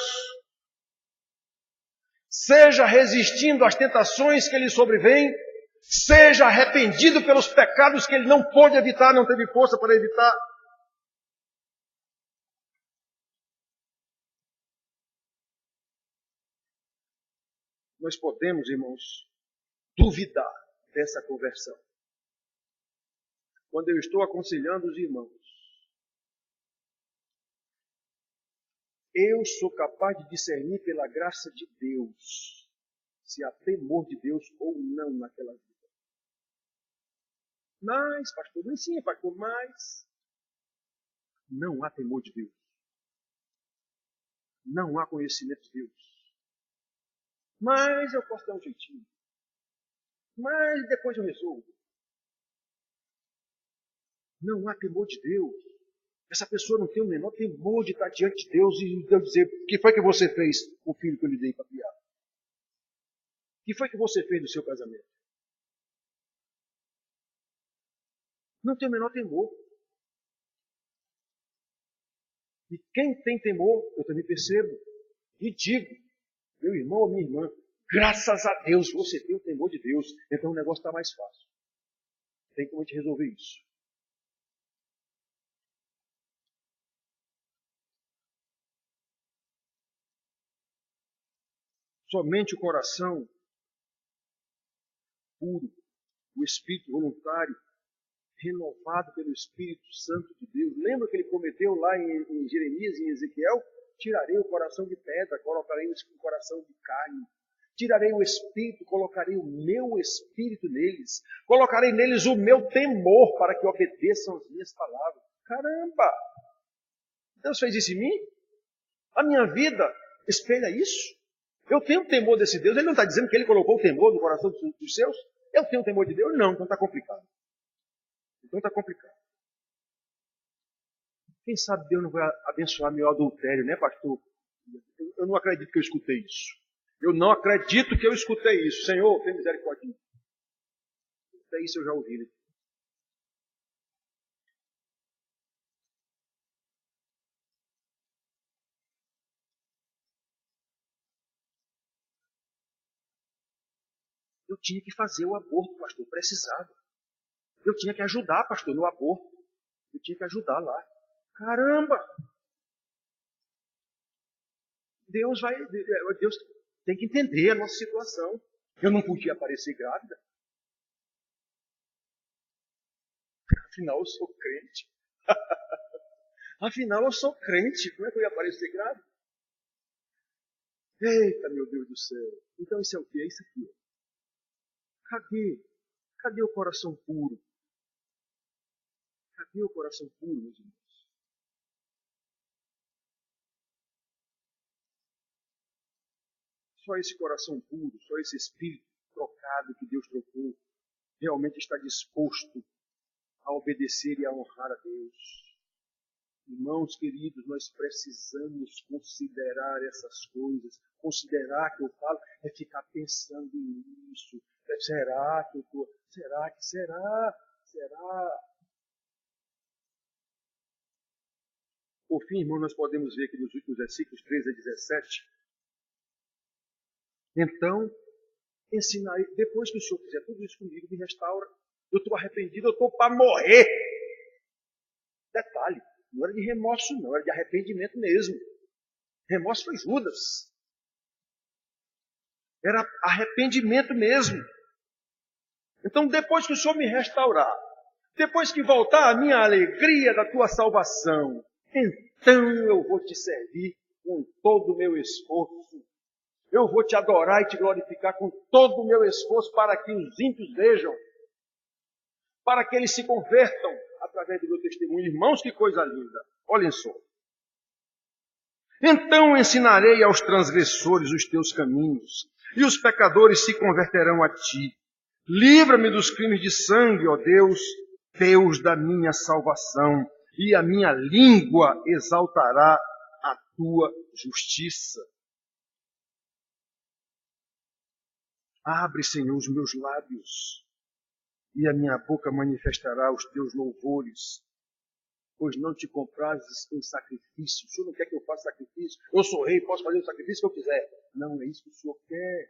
seja resistindo às tentações que lhe sobrevêm, seja arrependido pelos pecados que ele não pôde evitar, não teve força para evitar. Nós podemos, irmãos, duvidar dessa conversão. Quando eu estou aconselhando os irmãos, eu sou capaz de discernir pela graça de Deus se há temor de Deus ou não naquela vida. Mas, pastor, não ensina, pastor, mas não há temor de Deus. Não há conhecimento de Deus. Mas eu posso dar um jeitinho. Mas depois eu resolvo. Não há temor de Deus. Essa pessoa não tem o menor temor de estar diante de Deus e Deus dizer: o que foi que você fez com o filho que eu lhe dei para criar? O que foi que você fez no seu casamento? Não tem o menor temor. E quem tem temor, eu também percebo e digo: meu irmão ou minha irmã, graças a Deus você tem o temor de Deus, então o negócio está mais fácil. Tem como a gente resolver isso. Somente o coração puro, o espírito voluntário, renovado pelo Espírito Santo de Deus. Lembra que ele prometeu lá em Jeremias e em Ezequiel? Tirarei o coração de pedra, colocarei o coração de carne. Tirarei o espírito, colocarei o meu espírito neles. Colocarei neles o meu temor para que obedeçam as minhas palavras. Caramba! Deus fez isso em mim? A minha vida espelha isso? Eu tenho temor desse Deus. Ele não está dizendo que ele colocou o temor no coração dos seus? Eu tenho temor de Deus? Não, então está complicado. Então está complicado. Quem sabe Deus não vai abençoar meu adultério, né, pastor? Eu não acredito que eu escutei isso. Eu não acredito que eu escutei isso. Senhor, tem misericórdia de mim. Até isso eu já ouvi. Né? Eu tinha que fazer o aborto, pastor, precisava. Eu tinha que ajudar, pastor, no aborto. Eu tinha que ajudar lá. Caramba! Deus tem que entender a nossa situação. Eu não podia aparecer grávida. Afinal, eu sou crente. Afinal, eu sou crente. Como é que eu ia aparecer grávida? Eita, meu Deus do céu. Então, isso é o quê? É isso aqui. Cadê? Cadê o coração puro? Cadê o coração puro, meus irmãos? Só esse coração puro, só esse espírito trocado que Deus trocou, realmente está disposto a obedecer e a honrar a Deus. Irmãos queridos, nós precisamos considerar essas coisas. Considerar que eu falo é ficar pensando nisso. Será que eu estou? Será que será? Será? Por fim, irmão, nós podemos ver aqui nos últimos versículos 13 a 17. Então, ensinarei, depois que o Senhor fizer tudo isso comigo, me restaura. Eu estou arrependido, eu estou para morrer. Detalhe, não era de remorso não, era de arrependimento mesmo. Remorso foi Judas. Era arrependimento mesmo. Então, depois que o Senhor me restaurar, depois que voltar a minha alegria da tua salvação, então eu vou te servir com todo o meu esforço. Eu vou te adorar e te glorificar com todo o meu esforço para que os ímpios vejam, para que eles se convertam através do meu testemunho. Irmãos, que coisa linda. Olhem só. Então ensinarei aos transgressores os teus caminhos, e os pecadores se converterão a ti. Livra-me dos crimes de sangue, ó Deus, Deus da minha salvação, e a minha língua exaltará a tua justiça. Abre, Senhor, os meus lábios, e a minha boca manifestará os teus louvores, pois não te comprases em sacrifício. O Senhor não quer que eu faça sacrifício? Eu sou rei, posso fazer o sacrifício que eu quiser. Não é isso que o Senhor quer.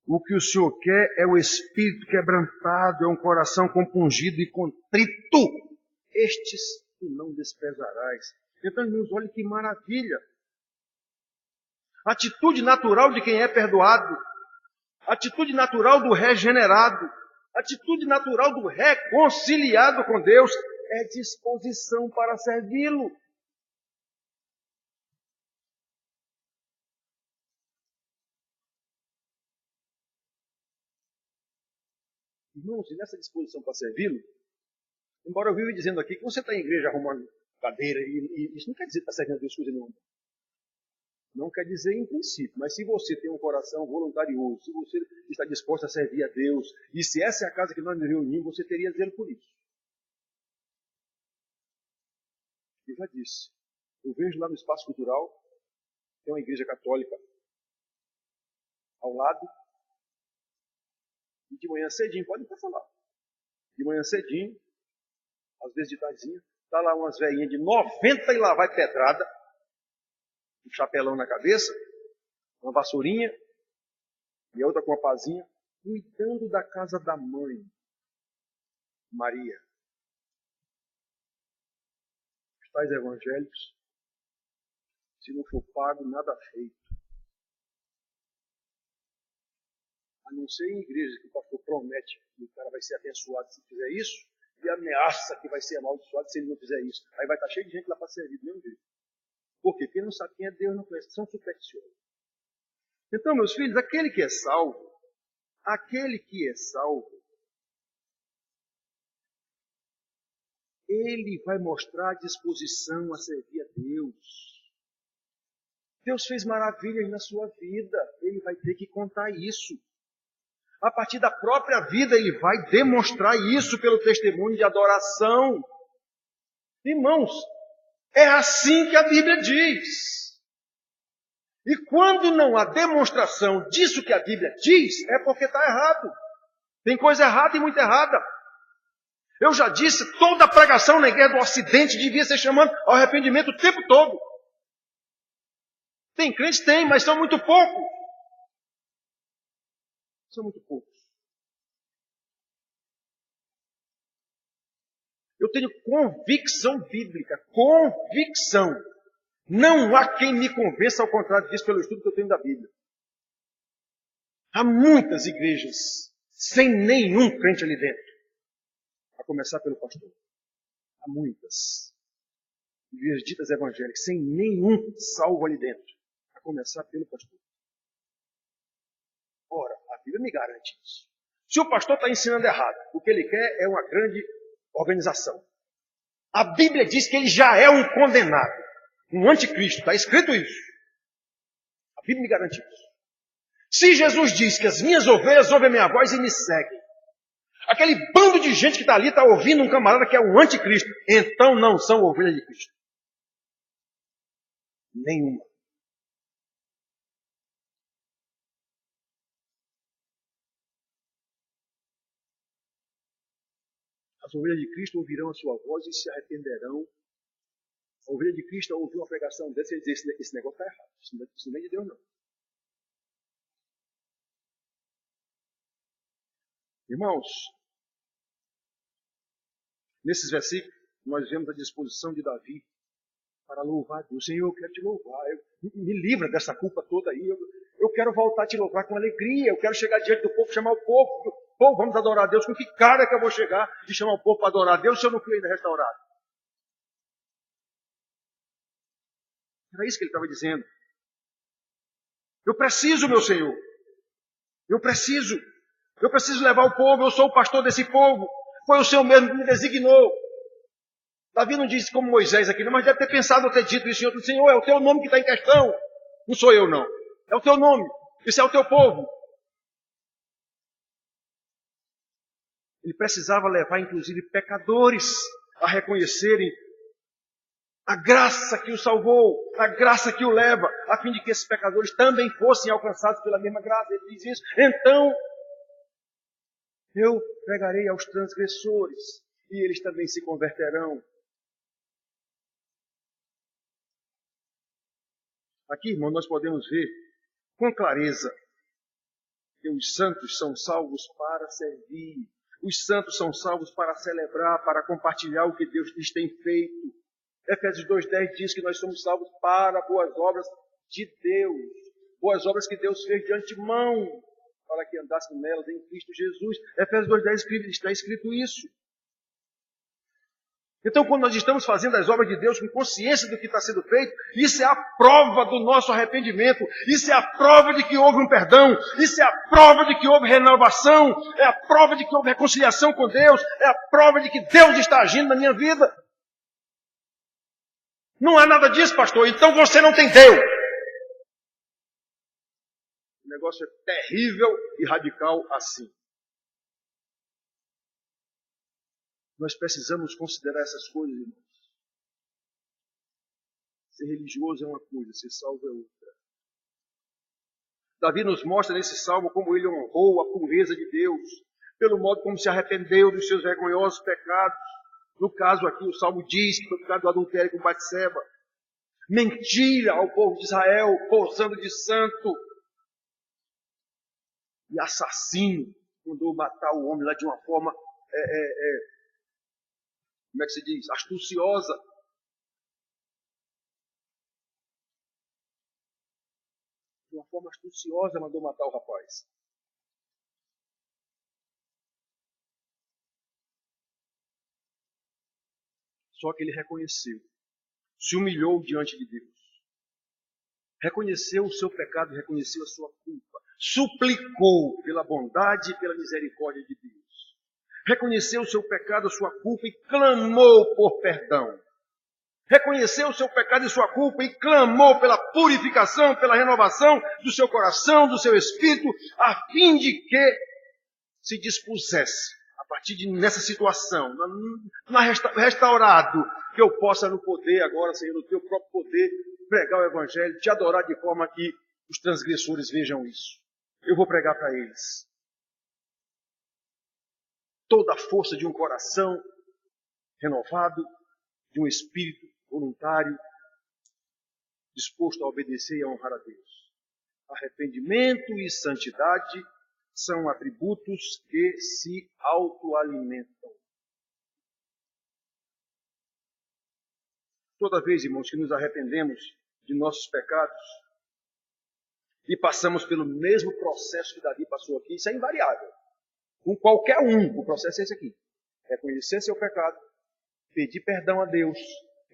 O que o Senhor quer é o espírito quebrantado, é um coração compungido e contrito. Estes tu não desprezarás. Então, irmãos, olhem que maravilha. Atitude natural de quem é perdoado. Atitude natural do regenerado. Atitude natural do reconciliado com Deus é disposição para servi-lo. Irmãos, e nessa disposição para servi-lo, embora eu viva dizendo aqui que você está em igreja arrumando cadeira, e isso não quer dizer que está servindo a Deus coisa nenhuma. Não quer dizer em princípio, mas se você tem um coração voluntarioso, se você está disposto a servir a Deus, e se essa é a casa que nós nos reunimos, você teria zelo por isso. Eu já disse, eu vejo lá no espaço cultural, tem uma igreja católica ao lado, e de manhã cedinho, pode passar lá, de manhã cedinho, às vezes de tardezinha, está lá umas velhinhas de 90 e lá vai pedrada, um chapelão na cabeça, uma vassourinha, e a outra com uma pazinha, cuidando da casa da mãe, Maria. Os tais evangélicos, se não for pago, nada feito. A não ser em igrejas que o pastor promete que o cara vai ser abençoado se fizer isso, e ameaça que vai ser amaldiçoado se ele não fizer isso. Aí vai estar cheio de gente lá para servir do mesmo jeito. Por quê? Porque não sabe quem é Deus, não conhece, são supersticiosos. Então, meus filhos, aquele que é salvo, ele vai mostrar disposição a servir a Deus. Deus fez maravilhas na sua vida, ele vai ter que contar isso. A partir da própria vida, ele vai demonstrar isso pelo testemunho de adoração. Irmãos, é assim que a Bíblia diz. E quando não há demonstração disso que a Bíblia diz, é porque está errado. Tem coisa errada e muito errada. Eu já disse, toda a pregação na igreja do Ocidente devia ser chamando ao arrependimento o tempo todo. Tem crentes? Tem, mas são muito poucos. São muito poucos. Eu tenho convicção bíblica, convicção. Não há quem me convença ao contrário disso pelo estudo que eu tenho da Bíblia. Há muitas igrejas sem nenhum crente ali dentro. A começar pelo pastor. Há muitas igrejas ditas evangélicas sem nenhum salvo ali dentro. A começar pelo pastor. Ora, a Bíblia me garante isso. Se o pastor está ensinando errado, o que ele quer é uma grande organização. A Bíblia diz que ele já é um condenado, um anticristo. Está escrito isso. A Bíblia me garante isso. Se Jesus diz que as minhas ovelhas ouvem a minha voz e me seguem, aquele bando de gente que está ali está ouvindo um camarada que é um anticristo, então não são ovelhas de Cristo. Nenhuma. As ovelhas de Cristo ouvirão a sua voz e se arrependerão. A ovelha de Cristo ouviu uma pregação dessa e diz, esse negócio está errado. Isso não vem de Deus, não. Irmãos, nesses versículos, nós vemos a disposição de Davi para louvar a Deus. Senhor, eu quero te louvar. Me livra dessa culpa toda aí. Eu quero voltar a te louvar com alegria. Eu quero chegar diante do povo, chamar o povo. Povo, vamos adorar a Deus. Com que cara que eu vou chegar e chamar o povo para adorar a Deus se eu não fui ainda restaurado? Era isso que ele estava dizendo. Eu preciso, meu Senhor. Eu preciso levar o povo. Eu sou o pastor desse povo. Foi o Senhor mesmo que me designou. Davi não disse como Moisés aqui, não, mas deve ter pensado ou ter dito isso em outro. Senhor, é o teu nome que está em questão. Não sou eu, não. É o teu nome. Isso é o teu povo. Ele precisava levar, inclusive, pecadores a reconhecerem a graça que o salvou, a graça que o leva, a fim de que esses pecadores também fossem alcançados pela mesma graça. Ele diz isso. Então, eu pregarei aos transgressores e eles também se converterão. Aqui, irmão, nós podemos ver com clareza que os santos são salvos para servir. Os santos são salvos para celebrar, para compartilhar o que Deus lhes tem feito. Efésios 2,10 diz que nós somos salvos para boas obras de Deus. Boas obras que Deus fez de antemão para que andássemos nelas em Cristo Jesus. Efésios 2,10 está escrito isso. Então, quando nós estamos fazendo as obras de Deus com consciência do que está sendo feito, isso é a prova do nosso arrependimento, isso é a prova de que houve um perdão, isso é a prova de que houve renovação, é a prova de que houve reconciliação com Deus, é a prova de que Deus está agindo na minha vida. Não há nada disso, pastor, então você não tem Deus. O negócio é terrível e radical assim. Nós precisamos considerar essas coisas, irmãos. Ser religioso é uma coisa, ser salvo é outra. Davi nos mostra nesse salmo como ele honrou a pureza de Deus, pelo modo como se arrependeu dos seus vergonhosos pecados. No caso aqui, o salmo diz que foi por causa do adultério com Batseba. Mentira ao povo de Israel, pousando de santo. E assassino, mandou matar o homem lá de uma forma, como é que se diz? Astuciosa. De uma forma astuciosa mandou matar o rapaz. Só que ele reconheceu, se humilhou diante de Deus. Reconheceu o seu pecado, reconheceu a sua culpa. Suplicou pela bondade e pela misericórdia de Deus. Reconheceu o seu pecado, a sua culpa e clamou por perdão. Reconheceu o seu pecado e sua culpa e clamou pela purificação, pela renovação do seu coração, do seu espírito, a fim de que se dispusesse, a partir nessa situação, restaurado, que eu possa no poder agora, Senhor, no teu próprio poder, pregar o Evangelho, te adorar de forma que os transgressores vejam isso. Eu vou pregar para eles. Toda a força de um coração renovado, de um espírito voluntário, disposto a obedecer e a honrar a Deus. Arrependimento e santidade são atributos que se autoalimentam. Toda vez, irmãos, que nos arrependemos de nossos pecados e passamos pelo mesmo processo que Davi passou aqui, isso é invariável. Com qualquer um, o processo é esse aqui. Reconhecer seu pecado, pedir perdão a Deus,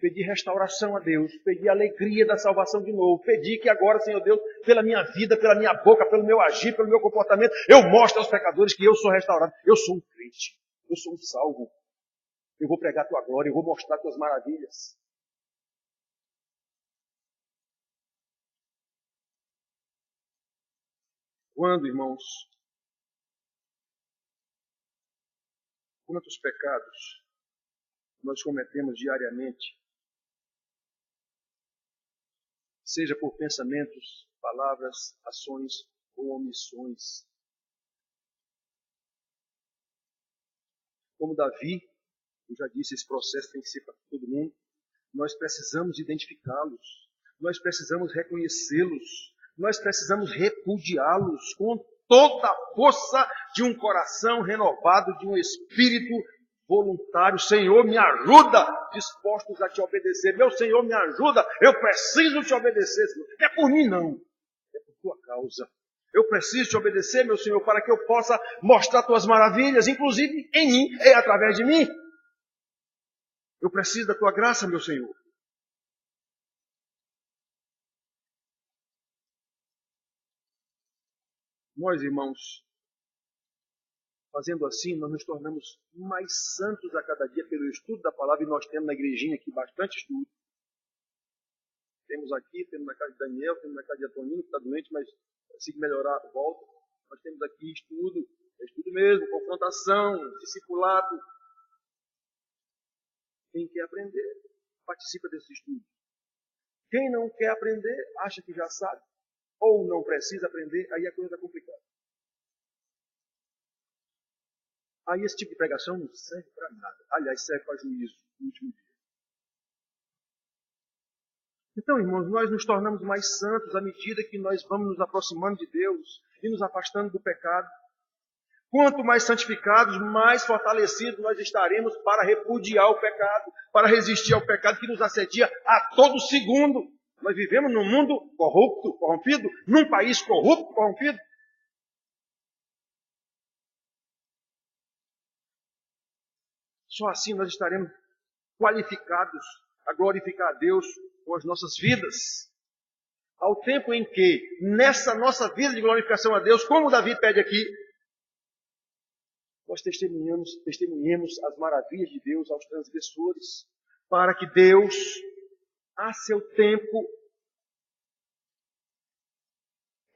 pedir restauração a Deus, pedir alegria da salvação de novo, pedir que agora, Senhor Deus, pela minha vida, pela minha boca, pelo meu agir, pelo meu comportamento, eu mostre aos pecadores que eu sou restaurado, eu sou um crente, eu sou um salvo, eu vou pregar a tua glória, eu vou mostrar tuas maravilhas. Quando, irmãos, quantos pecados nós cometemos diariamente, seja por pensamentos, palavras, ações ou omissões. Como Davi, eu já disse, esse processo tem que ser para todo mundo, nós precisamos identificá-los, nós precisamos reconhecê-los, nós precisamos repudiá-los com toda a força de um coração renovado, de um espírito voluntário. Senhor, me ajuda, dispostos a te obedecer. Meu Senhor, me ajuda, eu preciso te obedecer, Senhor. Não é por mim, não, é por tua causa. Eu preciso te obedecer, meu Senhor, para que eu possa mostrar tuas maravilhas, inclusive em mim e através de mim. Eu preciso da tua graça, meu Senhor. Nós, irmãos, fazendo assim, nós nos tornamos mais santos a cada dia pelo estudo da palavra, e nós temos na igrejinha aqui bastante estudo. Temos aqui, temos na casa de Daniel, temos na casa de Antonino, que está doente, mas se melhorar, volta. Nós temos aqui estudo, é estudo mesmo, confrontação, discipulado. Quem quer aprender, participa desse estudo. Quem não quer aprender, acha que já sabe, ou não precisa aprender, aí a coisa está complicada. Aí esse tipo de pregação não serve para nada. Aliás, serve para juízo no último dia. Então, irmãos, nós nos tornamos mais santos à medida que nós vamos nos aproximando de Deus e nos afastando do pecado. Quanto mais santificados, mais fortalecidos nós estaremos para repudiar o pecado, para resistir ao pecado que nos assedia a todo segundo. Nós vivemos num mundo corrupto, corrompido, num país corrupto, corrompido. Só assim nós estaremos qualificados a glorificar a Deus com as nossas vidas. Ao tempo em que, nessa nossa vida de glorificação a Deus, como Davi pede aqui, nós testemunhemos as maravilhas de Deus aos transgressores, para que Deus, a seu tempo,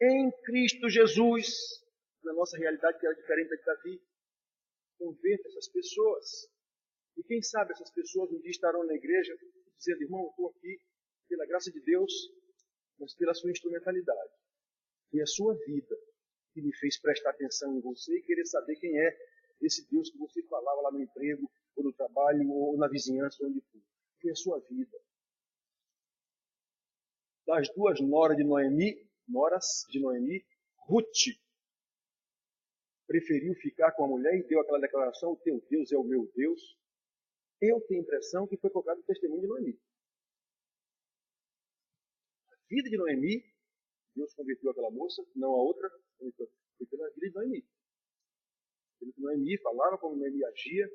em Cristo Jesus, na nossa realidade que era diferente da de Davi, converta essas pessoas. E quem sabe essas pessoas um dia estarão na igreja dizendo: irmão, eu estou aqui pela graça de Deus, mas pela sua instrumentalidade. Foi a sua vida que me fez prestar atenção em você e querer saber quem é esse Deus que você falava lá no emprego, ou no trabalho, ou na vizinhança, onde for. Foi a sua vida. Das duas noras de Noemi, Ruth preferiu ficar com a mulher e deu aquela declaração: o teu Deus é o meu Deus. Eu tenho a impressão que foi por causa do testemunho de Noemi. A vida de Noemi, Deus converteu aquela moça, não a outra, foi pela vida de Noemi. Pelo que Noemi falava, como Noemi agia.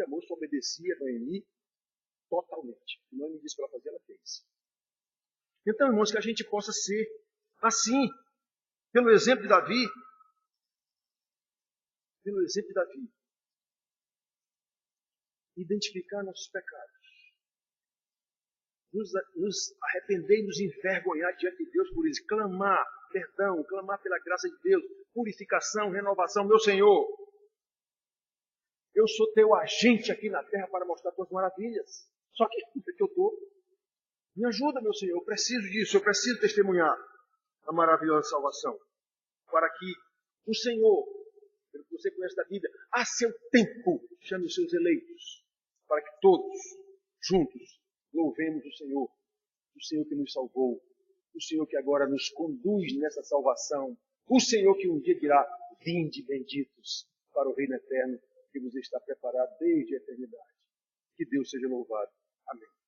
moça obedecia a Noemi totalmente. O Noemi disse para ela fazer, ela fez. Então, irmãos, que a gente possa ser assim, pelo exemplo de Davi, identificar nossos pecados, nos arrepender e nos envergonhar diante de Deus por isso, clamar perdão, clamar pela graça de Deus, purificação, renovação. Meu Senhor, eu sou teu agente aqui na terra para mostrar tuas maravilhas. Só que onde é que eu estou? Me ajuda, meu Senhor, eu preciso disso, eu preciso testemunhar a maravilhosa salvação. Para que o Senhor, pelo que você conhece da Bíblia, a seu tempo chame os seus eleitos, para que todos, juntos, louvemos o Senhor que nos salvou, o Senhor que agora nos conduz nessa salvação, o Senhor que um dia dirá, vinde benditos para o reino eterno que vos está preparado desde a eternidade. Que Deus seja louvado. Amém.